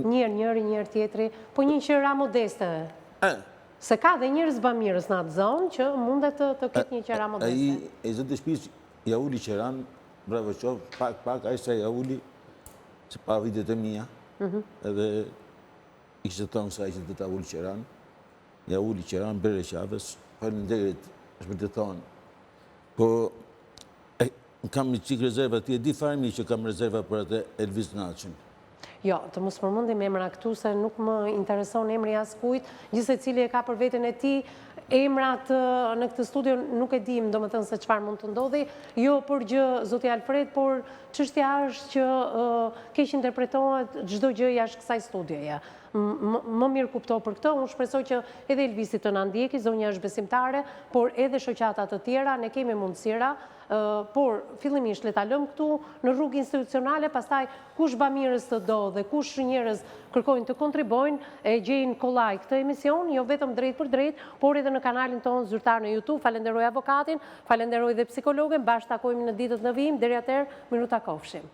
njëri tjetri, po një qira modeste. Se ka dhe njerëz bamirës në atë zonë që mundet të ketë një qira modeste. Ai e zotë shtëpisë ja uli qiran, bravo qoftë, pak ai sa ja uli, që pa vitet e mia. Edhe ishte thonë se ai që do ta uli qiran. Ja uli qiran bere qafës, faleminderit, është për të thonë. Po kam një çik rezerva, ti e di fare mi që kam rezerva për atë Elvis Naçin. Jo, të mos përmendim emra këtu se nuk më intereson emri askujt, gjithse cili e ka për veten e tij. Emrat në këtë studio nuk e dim, domethënë se çfarë mund të ndodhi, jo për gjë zoti Alfred, por çështja është që keq interpretohet çdo gjë jashtë kësaj studioje. Më mirë kupto për këtë, unë shpresoj që edhe Elvisi të na ndjeki, zonja është besimtare, por edhe shoqata të tjera, ne kemi mundësira, por fillimisht le ta lëmë këtu në rrugë institucionale, pastaj kush bamirës të do dhe kush njerëz kërkojnë të kontribojnë, e gjejnë kollaj këtë emision, jo vetëm drejt për drejt, por edhe në kanalin tonë zyrtar në YouTube. Falenderoj avokatin, falenderoj dhe psikologen, bashkë takojmë në ditët në vijim, deri atëherë, minuta kofshim.